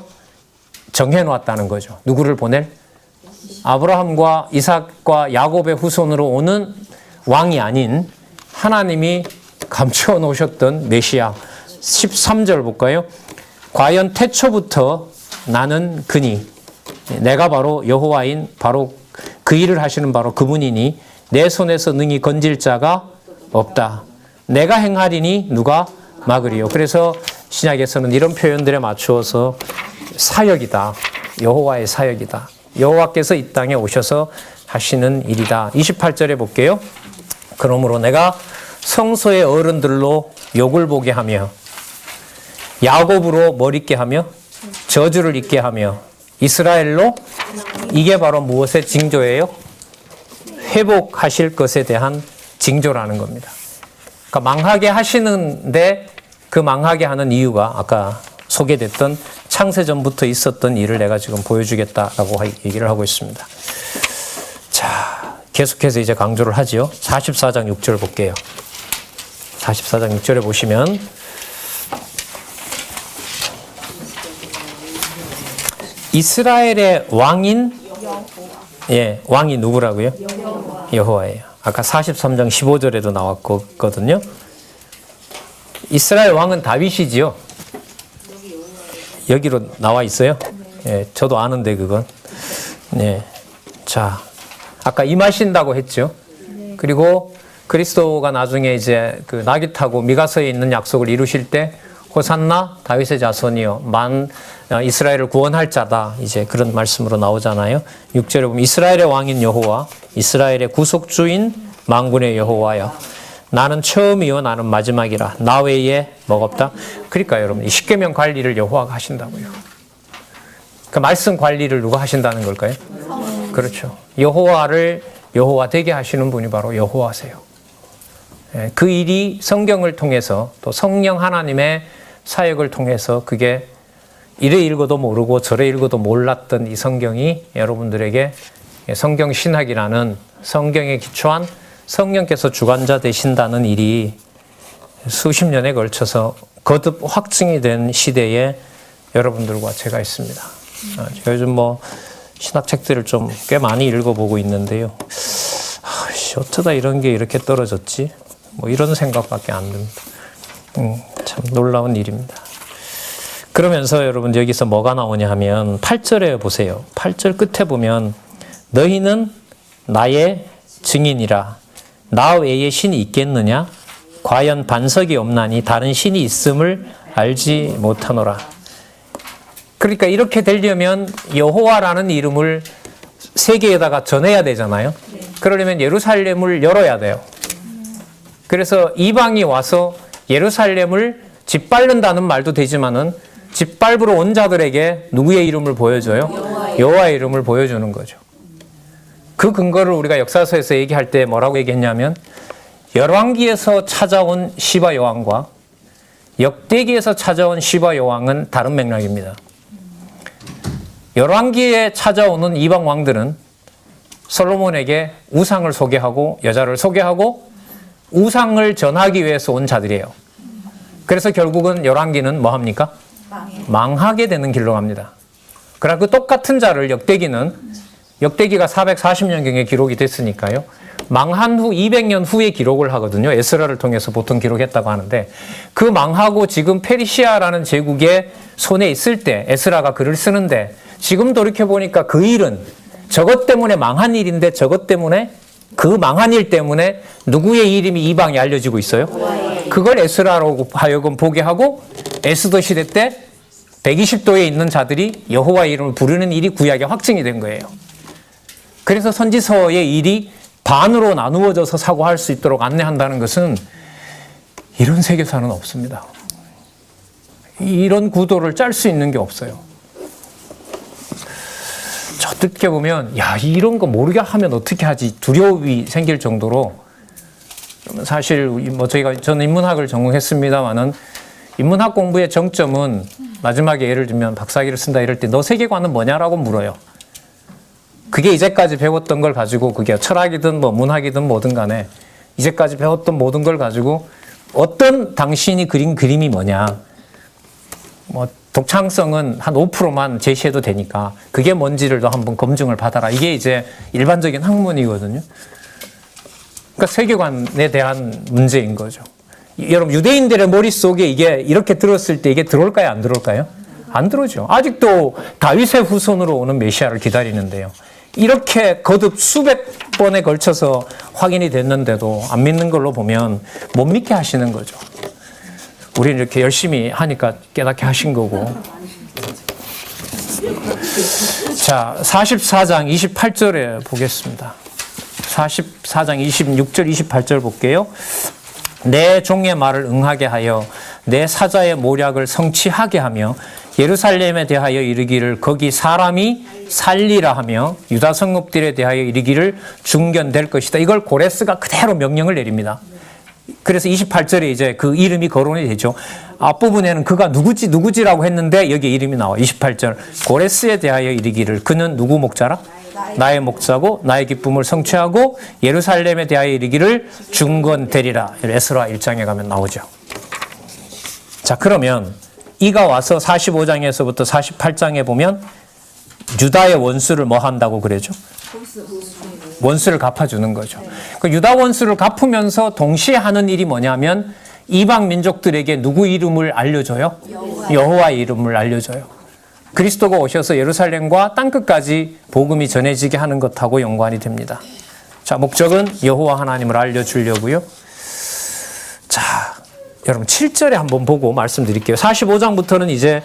정해놓았다는 거죠. 누구를 보낼? 아브라함과 이삭과 야곱의 후손으로 오는 왕이 아닌 하나님이 감추어 놓으셨던 메시아. 13절 볼까요? 과연 태초부터 나는 그니 내가 바로 여호와인 바로 그 일을 하시는 바로 그분이니 내 손에서 능히 건질 자가 없다. 내가 행하리니 누가 막으리요. 그래서 신약에서는 이런 표현들에 맞추어서 사역이다. 여호와의 사역이다. 여호와께서 이 땅에 오셔서 하시는 일이다. 28절에 볼게요. 그러므로 내가 성소의 어른들로 욕을 보게 하며 야곱으로 머릿게 하며 저주를 입게 하며 이스라엘로 이게 바로 무엇의 징조예요? 회복하실 것에 대한 징조라는 겁니다. 그러니까 망하게 하시는데 그 망하게 하는 이유가 아까 소개됐던 창세전부터 있었던 일을 내가 지금 보여주겠다라고 얘기를 하고 있습니다. 자, 계속해서 이제 강조를 하지요. 44장 6절 볼게요. 44장 6절에 보시면 이스라엘의 왕인 예, 왕이 누구라고요? 여호와예요. 아까 43장 15절에도 나왔거든요. 이스라엘 왕은 다윗이지요. 여기로 나와 있어요. 예, 저도 아는데 그건. 예. 자, 아까 임하신다고 했죠. 그리고 그리스도가 나중에 이제 그 나귀 타고 미가서에 있는 약속을 이루실 때 호산나 다윗의 자손이여 만 이스라엘을 구원할 자다. 이제 그런 말씀으로 나오잖아요. 6절에 보면 이스라엘의 왕인 여호와 이스라엘의 구속주인 만군의 여호와여 나는 처음이요 나는 마지막이라 나 외에 뭐가 없다. 그러니까 여러분 이 십계명 관리를 여호와가 하신다고요. 그 말씀 관리를 누가 하신다는 걸까요? 그렇죠. 여호와를 여호와 되게 하시는 분이 바로 여호와세요. 그 일이 성경을 통해서 또 성령 하나님의 사역을 통해서 그게 이래 읽어도 모르고 저래 읽어도 몰랐던 이 성경이 여러분들에게 성경 신학이라는 성경에 기초한 성령께서 주관자 되신다는 일이 수십 년에 걸쳐서 거듭 확증이 된 시대에 여러분들과 제가 있습니다. 제가 요즘 뭐 신학책들을 좀 꽤 많이 읽어보고 있는데요. 어쩌다 이런 게 이렇게 떨어졌지? 뭐 이런 생각밖에 안 듭니다. 참 놀라운 일입니다. 그러면서 여러분 여기서 뭐가 나오냐 하면 8절에 보세요. 8절 끝에 보면 너희는 나의 증인이라 나 외에 신이 있겠느냐? 과연 반석이 없나니 다른 신이 있음을 알지 못하노라. 그러니까 이렇게 되려면 여호와라는 이름을 세계에다가 전해야 되잖아요. 그러려면 예루살렘을 열어야 돼요. 그래서 이방이 와서 예루살렘을 짓밟는다는 말도 되지만은 짓밟으러 온 자들에게 누구의 이름을 보여줘요? 여호와의 이름을 보여주는 거죠. 그 근거를 우리가 역사서에서 얘기할 때 뭐라고 얘기했냐면 열왕기에서 찾아온 시바 여왕과 역대기에서 찾아온 시바 여왕은 다른 맥락입니다. 열왕기에 찾아오는 이방 왕들은 솔로몬에게 우상을 소개하고 여자를 소개하고 우상을 전하기 위해서 온 자들이에요. 그래서 결국은 열왕기는 뭐 합니까? 망하게 되는 길로 갑니다. 그러나 그 똑같은 자를 역대기가 440년경에 기록이 됐으니까요. 망한 후 200년 후에 기록을 하거든요. 에스라를 통해서 보통 기록했다고 하는데 그 망하고 지금 페르시아라는 제국의 손에 있을 때 에스라가 글을 쓰는데 지금 돌이켜보니까 그 일은 저것 때문에 망한 일인데 저것 때문에 그 망한 일 때문에 누구의 이름이 이방에 알려지고 있어요? 그걸 에스라로 하여금 보게 하고 에스더 시대 때 120도에 있는 자들이 여호와의 이름을 부르는 일이 구약에 확증이 된 거예요. 그래서 선지서의 일이 반으로 나누어져서 사고할 수 있도록 안내한다는 것은 이런 세계사는 없습니다. 이런 구도를 짤 수 있는 게 없어요. 어떻게 보면 야 이런 거 모르게 하면 어떻게 하지 두려움이 생길 정도로 사실 뭐 저는 인문학을 전공했습니다만은 인문학 공부의 정점은 마지막에 예를 들면 박사학위를 쓴다 이럴 때 너 세계관은 뭐냐라고 물어요. 그게 이제까지 배웠던 걸 가지고 그게 철학이든 뭐 문학이든 뭐든 간에 이제까지 배웠던 모든 걸 가지고 어떤 당신이 그린 그림이 뭐냐 뭐 독창성은 한 5%만 제시해도 되니까 그게 뭔지를 더 한번 검증을 받아라. 이게 이제 일반적인 학문이거든요. 그러니까 세계관에 대한 문제인 거죠. 여러분 유대인들의 머릿속에 이게 이렇게 들었을 때 이게 들어올까요? 안 들어올까요? 안 들어오죠. 아직도 다윗의 후손으로 오는 메시아를 기다리는데요. 이렇게 거듭 수백 번에 걸쳐서 확인이 됐는데도 안 믿는 걸로 보면 못 믿게 하시는 거죠. 우리는 이렇게 열심히 하니까 깨닫게 하신 거고. 자, 44장 28절에 보겠습니다. 44장 26절, 28절 볼게요. 내 종의 말을 응하게 하여 내 사자의 모략을 성취하게 하며 예루살렘에 대하여 이르기를 거기 사람이 살리라 하며 유다 성읍들에 대하여 이르기를 중견될 것이다. 이걸 고레스가 그대로 명령을 내립니다. 그래서 28절에 이제 그 이름이 거론이 되죠. 앞부분에는 그가 누구지라고 했는데 여기에 이름이 나와. 28절. 고레스에 대하여 이르기를 그는 누구 목자라? 나의 목자고 나의 기쁨을 성취하고 예루살렘에 대하여 이르기를 중건되리라. 에스라 1장에 가면 나오죠. 자, 그러면 이가 와서 45장에서부터 48장에 보면 유다의 원수를 뭐 한다고 그러죠? 원수를 갚아주는 거죠. 그 유다 원수를 갚으면서 동시에 하는 일이 뭐냐면 이방 민족들에게 누구 이름을 알려줘요? 여호와의 이름을 알려줘요. 그리스도가 오셔서 예루살렘과 땅끝까지 복음이 전해지게 하는 것하고 연관이 됩니다. 자, 목적은 여호와 하나님을 알려주려고요. 자, 여러분 7절에 한번 보고 말씀드릴게요. 45장부터는 이제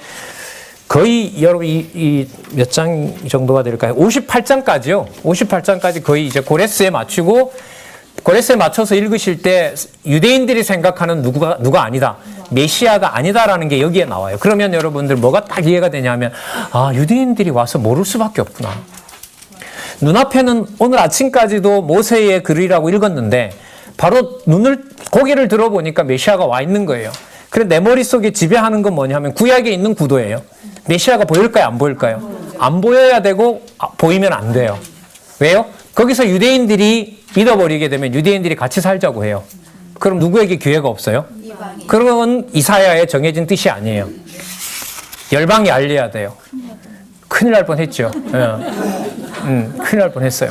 거의 여러분 이 몇 장 정도가 될까요? 58장까지요. 58장까지 거의 이제 고레스에 맞추고 고레스에 맞춰서 읽으실 때 유대인들이 생각하는 누가 아니다. 메시아가 아니다라는 게 여기에 나와요. 그러면 여러분들 뭐가 딱 이해가 되냐면 아, 유대인들이 와서 모를 수밖에 없구나. 눈앞에는 오늘 아침까지도 모세의 글이라고 읽었는데 바로 고개를 들어보니까 메시아가 와 있는 거예요. 그래 내 머릿속에 지배하는 건 뭐냐면 구약에 있는 구도예요. 메시아가 보일까요? 안 보일까요? 안 보여야 되고 보이면 안 돼요. 왜요? 거기서 유대인들이 믿어버리게 되면 유대인들이 같이 살자고 해요. 그럼 누구에게 기회가 없어요? 그건 이사야의 정해진 뜻이 아니에요. 열방이 알려야 돼요. 큰일 날 뻔했죠. 큰일 날 뻔했어요.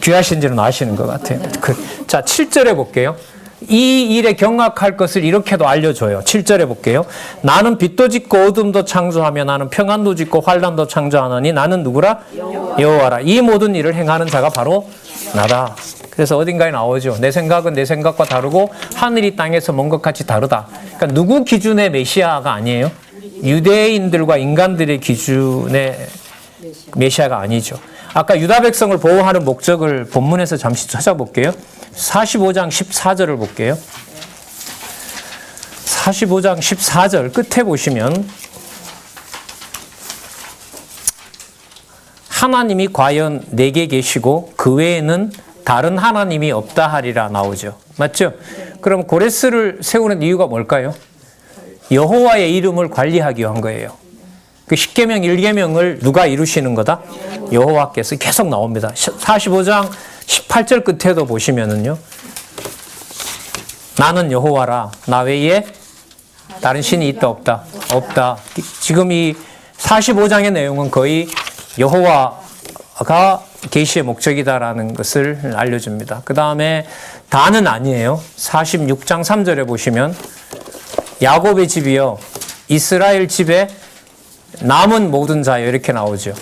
귀하신 줄은 아시는 것 같아요. 자, 7절에 볼게요. 이 일에 경악할 것을 이렇게도 알려줘요. 7절에 볼게요. 나는 빛도 짓고 어둠도 창조하며 나는 평안도 짓고 환난도 창조하노니 나는 누구라? 여호와라. 이 모든 일을 행하는 자가 바로 나다. 그래서 어딘가에 나오죠. 내 생각은 내 생각과 다르고 하늘이 땅에서 먼 것 같이 다르다. 그러니까 누구 기준의 메시아가 아니에요. 유대인들과 인간들의 기준의 메시아가 아니죠. 아까 유다 백성을 보호하는 목적을 본문에서 잠시 찾아볼게요. 45장 14절을 볼게요. 45장 14절 끝에 보시면 하나님이 과연 내게 계시고 그 외에는 다른 하나님이 없다 하리라 나오죠. 맞죠? 그럼 고레스를 세우는 이유가 뭘까요? 여호와의 이름을 관리하기 위한 거예요. 그 10계명 1계명을 누가 이루시는 거다? 여호와께서 계속 나옵니다. 45장 18절 끝에도 보시면은요. 나는 여호와라. 나 외에 다른 신이 있다 없다? 없다. 지금 이 45장의 내용은 거의 여호와가 계시의 목적이다라는 것을 알려줍니다. 그 다음에 다는 아니에요. 46장 3절에 보시면 야곱의 집이요 이스라엘 집에 남은 모든 자요 이렇게 나오죠.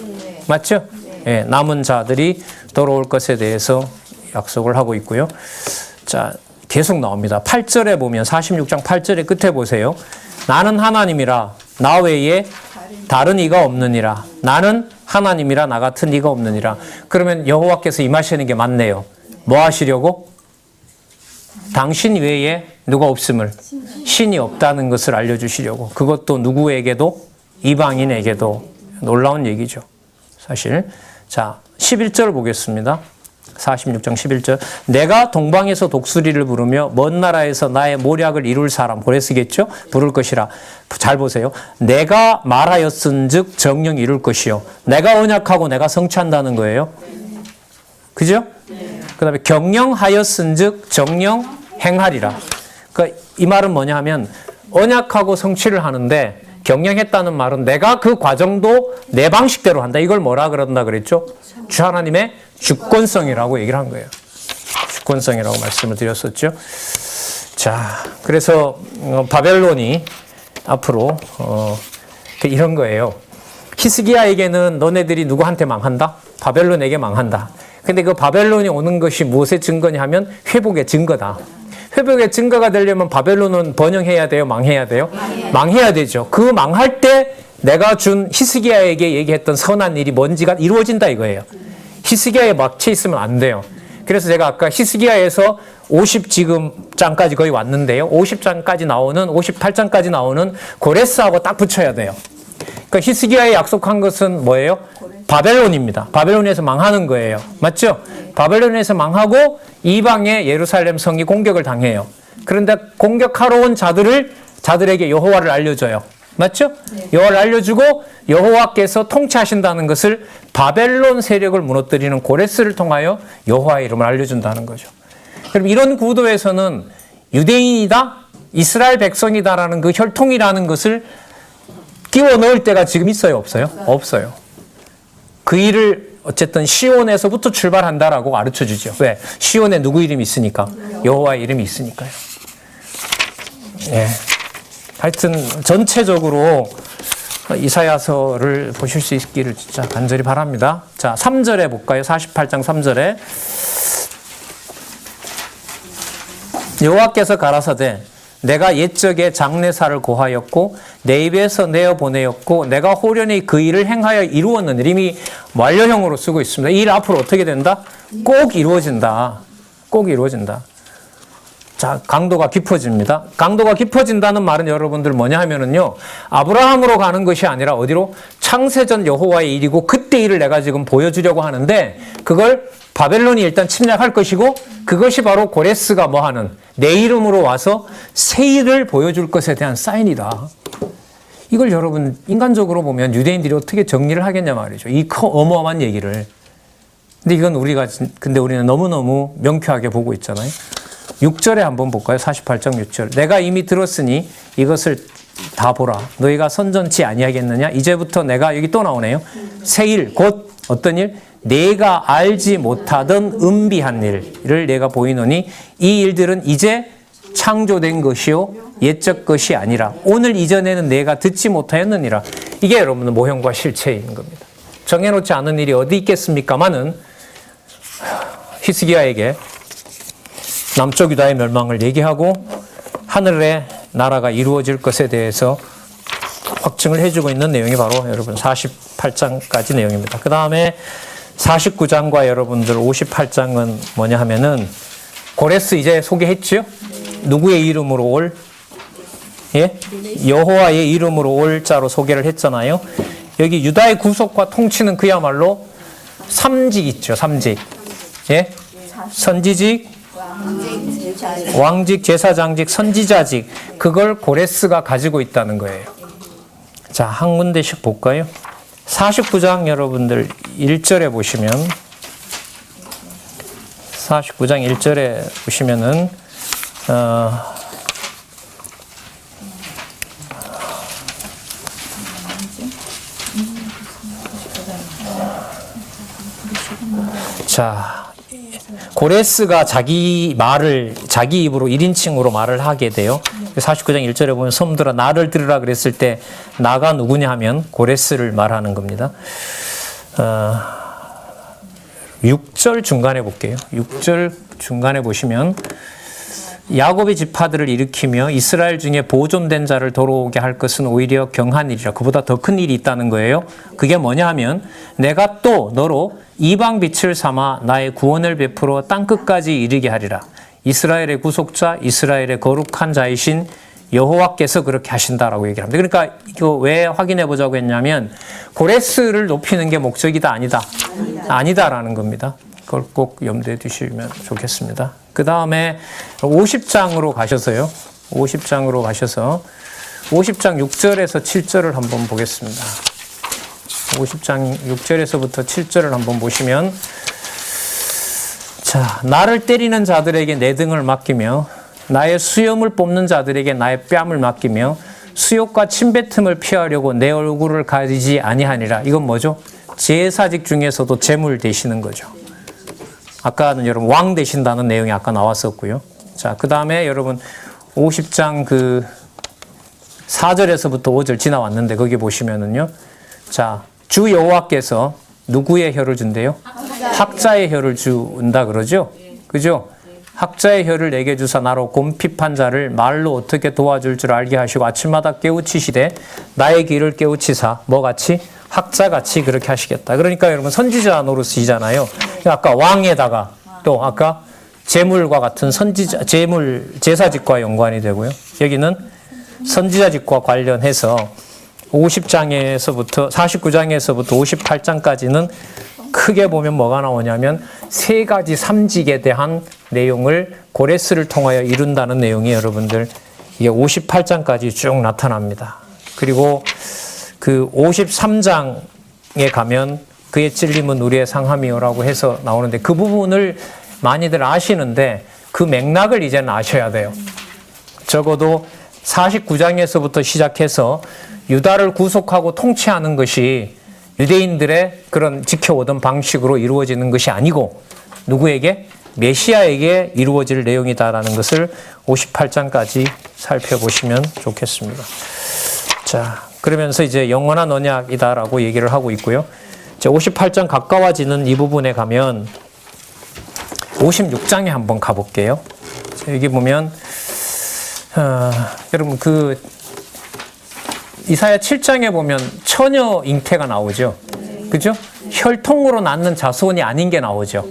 맞죠? 예, 남은 자들이 돌아올 것에 대해서 약속을 하고 있고요. 자, 계속 나옵니다. 8절에 보면 46장 8절의 끝에 보세요. 나는 하나님이라 나 외에 다른 이가 없느니라. 나는 하나님이라 나 같은 이가 없느니라. 그러면 여호와께서 임하시는 게 맞네요. 뭐 하시려고? 당신 외에 누가 없음을, 신이 없다는 것을 알려주시려고. 그것도 누구에게도? 이방인에게도. 놀라운 얘기죠. 사실. 자, 11절 보겠습니다. 46장 11절. 내가 동방에서 독수리를 부르며 먼 나라에서 나의 모략을 이룰 사람, 고레스겠죠? 부를 것이라. 잘 보세요. 내가 말하였은즉 정령 이룰 것이요. 내가 언약하고 내가 성취한다는 거예요. 그죠? 그 다음에 경영하였은즉 정령 행하리라. 그러니까 이 말은 뭐냐 하면 언약하고 성취를 하는데 경영했다는 말은 내가 그 과정도 내 방식대로 한다. 이걸 뭐라 그런다 그랬죠? 주 하나님의 주권성이라고 얘기를 한 거예요. 주권성이라고 말씀을 드렸었죠. 자, 그래서 바벨론이 앞으로 이런 거예요. 히스기야에게는 너네들이 누구한테 망한다? 바벨론에게 망한다. 근데 그 바벨론이 오는 것이 무엇의 증거냐 하면 회복의 증거다. 회복의 증거가 되려면 바벨론은 번영해야 돼요? 망해야 돼요? 망해야 되죠. 그 망할 때 내가 준 히스기야에게 얘기했던 선한 일이 뭔지가 이루어진다 이거예요. 히스기야에 막혀 있으면 안 돼요. 그래서 제가 아까 히스기야에서 50장까지 거의 왔는데요. 50장까지 나오는 58장까지 나오는 고레스하고 딱 붙여야 돼요. 그러니까 히스기야에 약속한 것은 뭐예요? 바벨론입니다. 바벨론에서 망하는 거예요. 맞죠? 바벨론에서 망하고 이방의 예루살렘 성이 공격을 당해요. 그런데 공격하러 온 자들에게 여호와를 알려줘요. 맞죠? 여호와를 알려주고 여호와께서 통치하신다는 것을 바벨론 세력을 무너뜨리는 고레스를 통하여 여호와의 이름을 알려준다는 거죠. 그럼 이런 구도에서는 유대인이다, 이스라엘 백성이다라는 그 혈통이라는 것을 끼워 넣을 때가 지금 있어요, 없어요? 없어요. 그 일을 어쨌든 시온에서부터 출발한다라고 가르쳐 주죠. 왜? 시온에 누구 이름이 있으니까? 여호와의 이름이 있으니까요. 예. 하여튼 전체적으로 이사야서를 보실 수 있기를 진짜 간절히 바랍니다. 자, 3절에 볼까요? 48장 3절에 여호와께서 가라사대 내가 옛적에 장래사를 고하였고 내 입에서 내어 보내었고 내가 호련히 그 일을 행하여 이루었는 이미 완료형으로 쓰고 있습니다. 이 일 앞으로 어떻게 된다? 꼭 이루어진다. 꼭 이루어진다. 자, 강도가 깊어집니다. 강도가 깊어진다는 말은 여러분들 뭐냐 하면은요, 아브라함으로 가는 것이 아니라 어디로? 창세전 여호와의 일이고 그때 일을 내가 지금 보여주려고 하는데 그걸 바벨론이 일단 침략할 것이고 그것이 바로 고레스가 뭐 하는 내 이름으로 와서 새 일을 보여줄 것에 대한 사인이다. 이걸 여러분 인간적으로 보면 유대인들이 어떻게 정리를 하겠냐 말이죠. 이 어마어마한 얘기를. 근데 이건 근데 우리는 너무너무 명쾌하게 보고 있잖아요. 6절에 한번 볼까요? 48장 6절. 내가 이미 들었으니 이것을 다 보라. 너희가 선전치 아니하겠느냐? 이제부터 내가 여기 또 나오네요. 새 일, 곧 어떤 일? 내가 알지 못하던 은비한 일을 내가 보이노니 이 일들은 이제 창조된 것이요 옛적 것이 아니라 오늘 이전에는 내가 듣지 못하였느니라. 이게 여러분의 모형과 실체인 겁니다. 정해놓지 않은 일이 어디 있겠습니까마는 히스기야에게 남쪽 유다의 멸망을 얘기하고 하늘의 나라가 이루어질 것에 대해서 확증을 해주고 있는 내용이 바로 여러분 48장까지 내용입니다. 그 다음에 49장과 여러분들 58장은 뭐냐 하면은 고레스 이제 소개했죠? 누구의 이름으로 올? 예? 여호와의 이름으로 올 자로 소개를 했잖아요. 여기 유다의 구속과 통치는 그야말로 삼직 있죠. 삼직. 예? 선지직, 왕직, 제사장직, 선지자직. 그걸 고레스가 가지고 있다는 거예요. 자, 한 군데씩 볼까요? 49장 여러분들 1절에 보시면 49장 1절에 보시면은 자, 고레스가 자기 입으로 1인칭으로 말을 하게 돼요. 49장 1절에 보면 섬들아 나를 들으라 그랬을 때 나가 누구냐 하면 고레스를 말하는 겁니다. 6절 중간에 볼게요. 6절 중간에 보시면 야곱의 지파들을 일으키며 이스라엘 중에 보존된 자를 돌아오게 할 것은 오히려 경한 일이라. 그보다 더 큰 일이 있다는 거예요. 그게 뭐냐 하면 내가 또 너로 이방 빛을 삼아 나의 구원을 베풀어 땅끝까지 이르게 하리라. 이스라엘의 구속자, 이스라엘의 거룩한 자이신 여호와께서 그렇게 하신다라고 얘기를 합니다. 그러니까 이거 왜 확인해 보자고 했냐면 고레스를 높이는 게 목적이다 아니다? 아니다라는 겁니다. 그걸 꼭 염두에 두시면 좋겠습니다. 그 다음에 50장으로 가셔서요. 50장으로 가셔서 50장 6절에서 7절을 한번 보겠습니다. 50장 6절에서부터 7절을 한번 보시면 자, 나를 때리는 자들에게 내 등을 맡기며 나의 수염을 뽑는 자들에게 나의 뺨을 맡기며 수욕과 침뱉음을 피하려고 내 얼굴을 가리지 아니하니라. 이건 뭐죠? 제사직 중에서도 제물 되시는 거죠. 아까는 여러분 왕 되신다는 내용이 아까 나왔었고요. 자, 그 다음에 여러분 50장 그 4절에서부터 5절 지나왔는데 거기 보시면은요. 자, 주 여호와께서 누구의 혀를 준대요? 학자의 혀를 준다 그러죠? 그죠? 학자의 혀를 내게 주사 나로 곰핍한 자를 말로 어떻게 도와줄 줄 알게 하시고 아침마다 깨우치시되 나의 귀를 깨우치사 뭐같이? 학자같이 그렇게 하시겠다. 그러니까 여러분 선지자 노릇이잖아요. 아까 왕에다가 또 아까 제물과 같은 선지자, 제물, 제사직과 연관이 되고요. 여기는 선지자직과 관련해서 50장에서부터 49장에서부터 58장까지는 크게 보면 뭐가 나오냐면 세 가지 삼직에 대한 내용을 고레스를 통하여 이룬다는 내용이 여러분들 이게 58장까지 쭉 나타납니다. 그리고 그 53장에 가면 그의 찔림은 우리의 상함이요라고 해서 나오는데 그 부분을 많이들 아시는데 그 맥락을 이제는 아셔야 돼요. 적어도 49장에서부터 시작해서 유다를 구속하고 통치하는 것이 유대인들의 그런 지켜오던 방식으로 이루어지는 것이 아니고 누구에게? 메시아에게 이루어질 내용이다라는 것을 58장까지 살펴보시면 좋겠습니다. 자, 그러면서 이제 영원한 언약이다라고 얘기를 하고 있고요. 58장 가까워지는 이 부분에 가면 56장에 한번 가볼게요. 자, 여기 보면 여러분 그 이사야 7장에 보면 처녀 잉태가 나오죠. 그죠? 혈통으로 낳는 자손이 아닌 게 나오죠.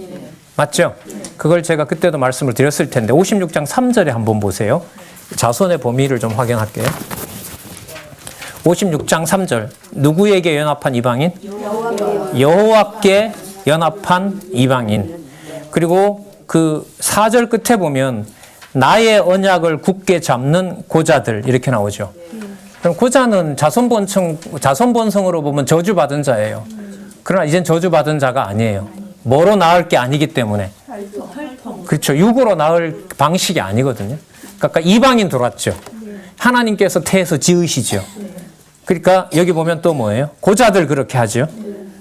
맞죠? 그걸 제가 그때도 말씀을 드렸을 텐데 56장 3절에 한번 보세요. 자손의 범위를 좀 확인할게요. 56장 3절 누구에게 연합한 이방인? 여호와께 연합한 이방인. 그리고 그 4절 끝에 보면 나의 언약을 굳게 잡는 고자들 이렇게 나오죠. 그럼 고자는 자손본성으로 보면 저주받은 자예요. 그러나 이젠 저주받은 자가 아니에요. 뭐로 낳을 게 아니기 때문에. 그렇죠. 육으로 낳을 방식이 아니거든요. 그러니까 이방인 들어왔죠. 하나님께서 태에서 지으시죠. 그러니까 여기 보면 또 뭐예요? 고자들 그렇게 하죠.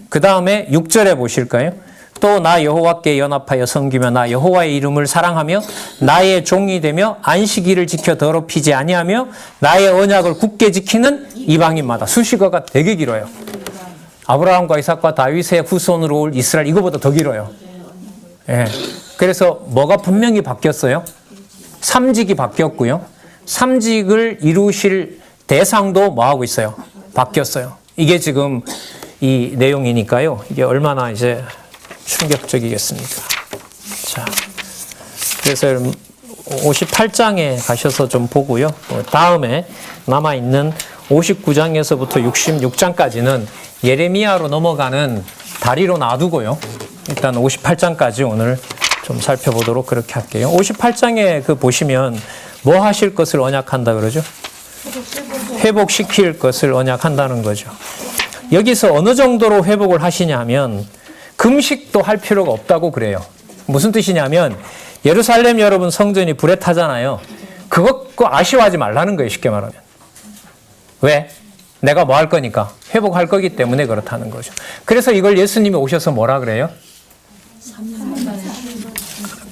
그 다음에 6절에 보실까요? 또 나 여호와께 연합하여 섬기며 나 여호와의 이름을 사랑하며 나의 종이 되며 안식일을 지켜 더럽히지 아니하며 나의 언약을 굳게 지키는 이방인마다. 수식어가 되게 길어요. 아브라함과 이삭과 다윗의 후손으로 올 이스라엘 이거보다 더 길어요. 예. 그래서 뭐가 분명히 바뀌었어요? 삼직이 바뀌었고요. 삼직을 이루실 대상도 뭐하고 있어요? 바뀌었어요. 이게 지금 이 내용이니까요. 이게 얼마나 이제 충격적이겠습니까? 자, 그래서 58장에 가셔서 좀 보고요. 다음에 남아있는 59장에서부터 66장까지는 예레미야로 넘어가는 다리로 놔두고요. 일단 58장까지 오늘 좀 살펴보도록 그렇게 할게요. 58장에 그 보시면 뭐 하실 것을 언약한다 그러죠? 회복시킬 것을 언약한다는 거죠. 여기서 어느 정도로 회복을 하시냐 하면 금식도 할 필요가 없다고 그래요. 무슨 뜻이냐면 예루살렘 여러분 성전이 불에 타잖아요. 그거 아쉬워하지 말라는 거예요. 쉽게 말하면. 왜? 내가 뭐 할 거니까. 회복할 거기 때문에 그렇다는 거죠. 그래서 이걸 예수님이 오셔서 뭐라 그래요?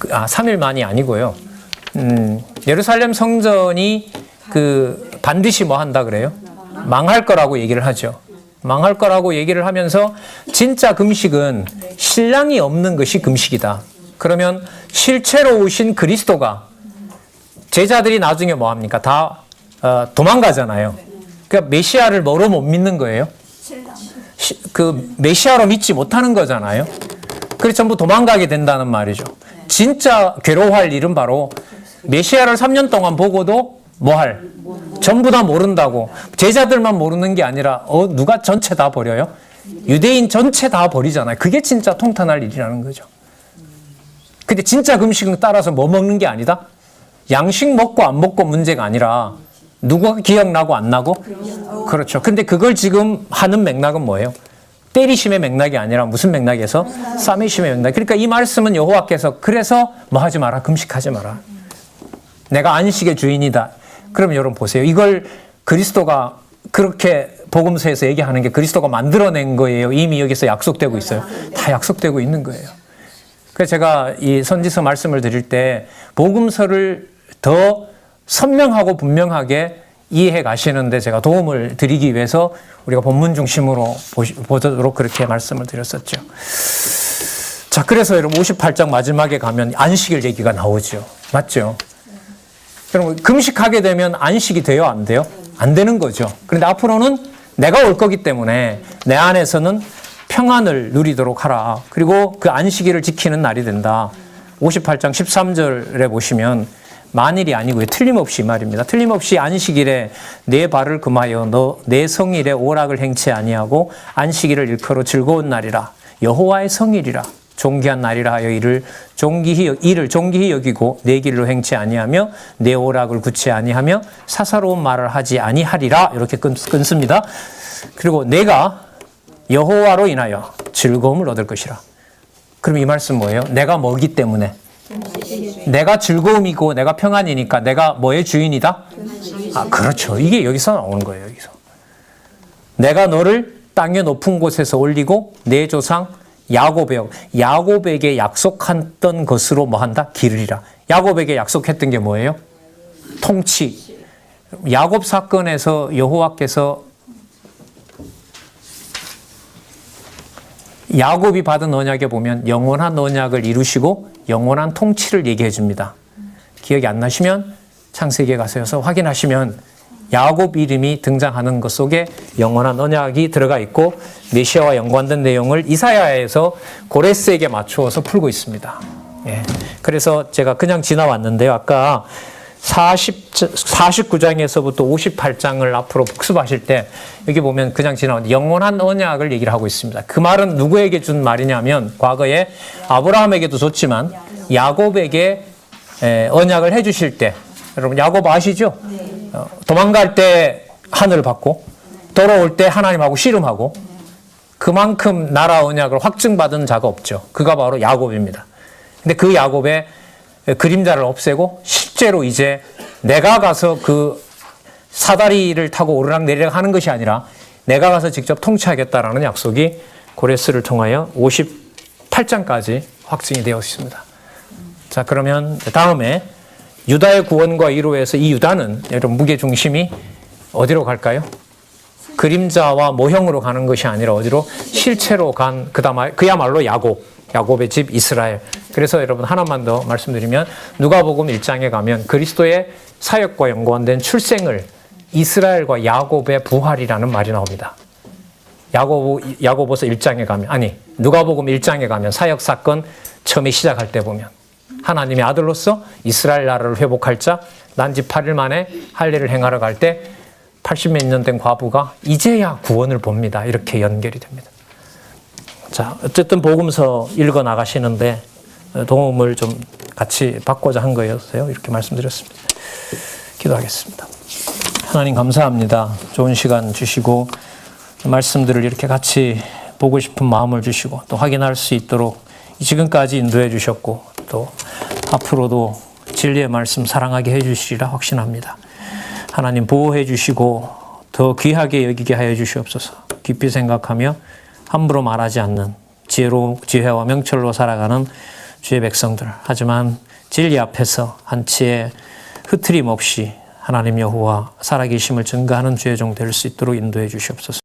3일 만이 아니고요. 예루살렘 성전이 그 반드시 뭐 한다 그래요? 망할 거라고 얘기를 하죠. 망할 거라고 얘기를 하면서 진짜 금식은 신랑이 없는 것이 금식이다. 그러면 실체로 오신 그리스도가 제자들이 나중에 뭐 합니까? 다 도망가잖아요. 그러니까 메시아를 뭐로 못 믿는 거예요? 그 메시아로 믿지 못하는 거잖아요. 그래서 전부 도망가게 된다는 말이죠. 진짜 괴로워할 일은 바로 메시아를 3년 동안 보고도 전부 다 모른다고. 제자들만 모르는 게 아니라 누가 전체 다 버려요? 유대인 전체 다 버리잖아요. 그게 진짜 통탄할 일이라는 거죠. 근데 진짜 금식은 따라서 뭐 먹는 게 아니다? 양식 먹고 안 먹고 문제가 아니라 누가 기억나고 안 나고? 그렇죠. 근데 그걸 지금 하는 맥락은 뭐예요? 때리심의 맥락이 아니라 무슨 맥락에서? 싸매심의 맥락. 그러니까 이 말씀은 여호와께서 그래서 뭐 하지 마라. 금식하지 마라. 내가 안식의 주인이다. 그럼 여러분 보세요. 이걸 그리스도가 그렇게 복음서에서 얘기하는 게 그리스도가 만들어낸 거예요. 이미 여기서 약속되고 있어요. 다 약속되고 있는 거예요. 그래서 제가 이 선지서 말씀을 드릴 때 복음서를 더 선명하고 분명하게 이해해 가시는데 제가 도움을 드리기 위해서 우리가 본문 중심으로 보도록 그렇게 말씀을 드렸었죠. 자, 그래서 여러분 58장 마지막에 가면 안식일 얘기가 나오죠. 맞죠? 여러분 금식하게 되면 안식이 돼요? 안 돼요? 안 되는 거죠. 그런데 앞으로는 내가 올 거기 때문에 내 안에서는 평안을 누리도록 하라. 그리고 그 안식일을 지키는 날이 된다. 58장 13절에 보시면 만일이 아니고요. 틀림없이 말입니다. 틀림없이 안식일에 내 발을 금하여 너 내 성일에 오락을 행치 아니하고 안식일을 일컬어 즐거운 날이라 여호와의 성일이라 존귀한 날이라 하여 이를 종기히 여기고 내 길로 행치 아니하며 내 오락을 굳지 아니하며 사사로운 말을 하지 아니하리라 이렇게 끊습니다. 그리고 내가 여호와로 인하여 즐거움을 얻을 것이라. 그럼 이 말씀 뭐예요? 내가 뭐기 때문에? 내가 즐거움이고 내가 평안이니까 내가 뭐의 주인이다? 그렇죠. 이게 여기서 나오는 거예요. 여기서. 내가 너를 땅의 높은 곳에서 올리고 내 조상 야곱에게 약속했던 것으로 뭐 한다? 기르리라. 야곱에게 약속했던 게 뭐예요? 통치. 야곱 사건에서 여호와께서 야곱이 받은 언약에 보면 영원한 언약을 이루시고 영원한 통치를 얘기해 줍니다. 기억이 안 나시면 창세기에 가서 확인하시면 야곱 이름이 등장하는 것 속에 영원한 언약이 들어가 있고 메시아와 연관된 내용을 이사야에서 고레스에게 맞추어서 풀고 있습니다. 예. 그래서 제가 그냥 지나왔는데요. 아까 49장에서부터 58장을 앞으로 복습하실 때 여기 보면 그냥 지나왔는데 영원한 언약을 얘기를 하고 있습니다. 그 말은 누구에게 준 말이냐면 과거에 아브라함에게도 줬지만 야곱에게 언약을 해주실 때 여러분 야곱 아시죠? 도망갈 때 하늘을 받고 돌아올 때 하나님하고 씨름하고 그만큼 나라 언약을 확증받은 자가 없죠. 그가 바로 야곱입니다. 근데 그 야곱의 그림자를 없애고 실제로 이제 내가 가서 그 사다리를 타고 오르락내리락 하는 것이 아니라 내가 가서 직접 통치하겠다라는 약속이 고레스를 통하여 58장까지 확증이 되어 있습니다. 자, 그러면 다음에 유다의 구원과 이루어서 이 유다는 여러분 무게중심이 어디로 갈까요? 그림자와 모형으로 가는 것이 아니라 어디로? 실체로 간 그야말로 야곱의 집 이스라엘. 그래서 여러분 하나만 더 말씀드리면 누가복음 1장에 가면 그리스도의 사역과 연관된 출생을 이스라엘과 야곱의 부활이라는 말이 나옵니다. 야고보서 1장에 가면 누가복음 1장에 가면 사역 사건 처음에 시작할 때 보면 하나님의 아들로서 이스라엘 나라를 회복할 자 난지 8일 만에 할례를 행하러 갈 때 80몇 년 된 과부가 이제야 구원을 봅니다. 이렇게 연결이 됩니다. 자, 어쨌든 복음서 읽어 나가시는데 도움을 좀 같이 받고자 한 거여서요. 이렇게 말씀드렸습니다. 기도하겠습니다. 하나님 감사합니다. 좋은 시간 주시고 말씀들을 이렇게 같이 보고 싶은 마음을 주시고 또 확인할 수 있도록 지금까지 인도해 주셨고 또 앞으로도 진리의 말씀 사랑하게 해 주시리라 확신합니다. 하나님 보호해 주시고 더 귀하게 여기게 하여 주시옵소서. 깊이 생각하며 함부로 말하지 않는 지혜와 명철로 살아가는 주의 백성들. 하지만 진리 앞에서 한치의 흐트림 없이 하나님 여호와 살아계심을 증거하는 주의 종 될 수 있도록 인도해 주시옵소서.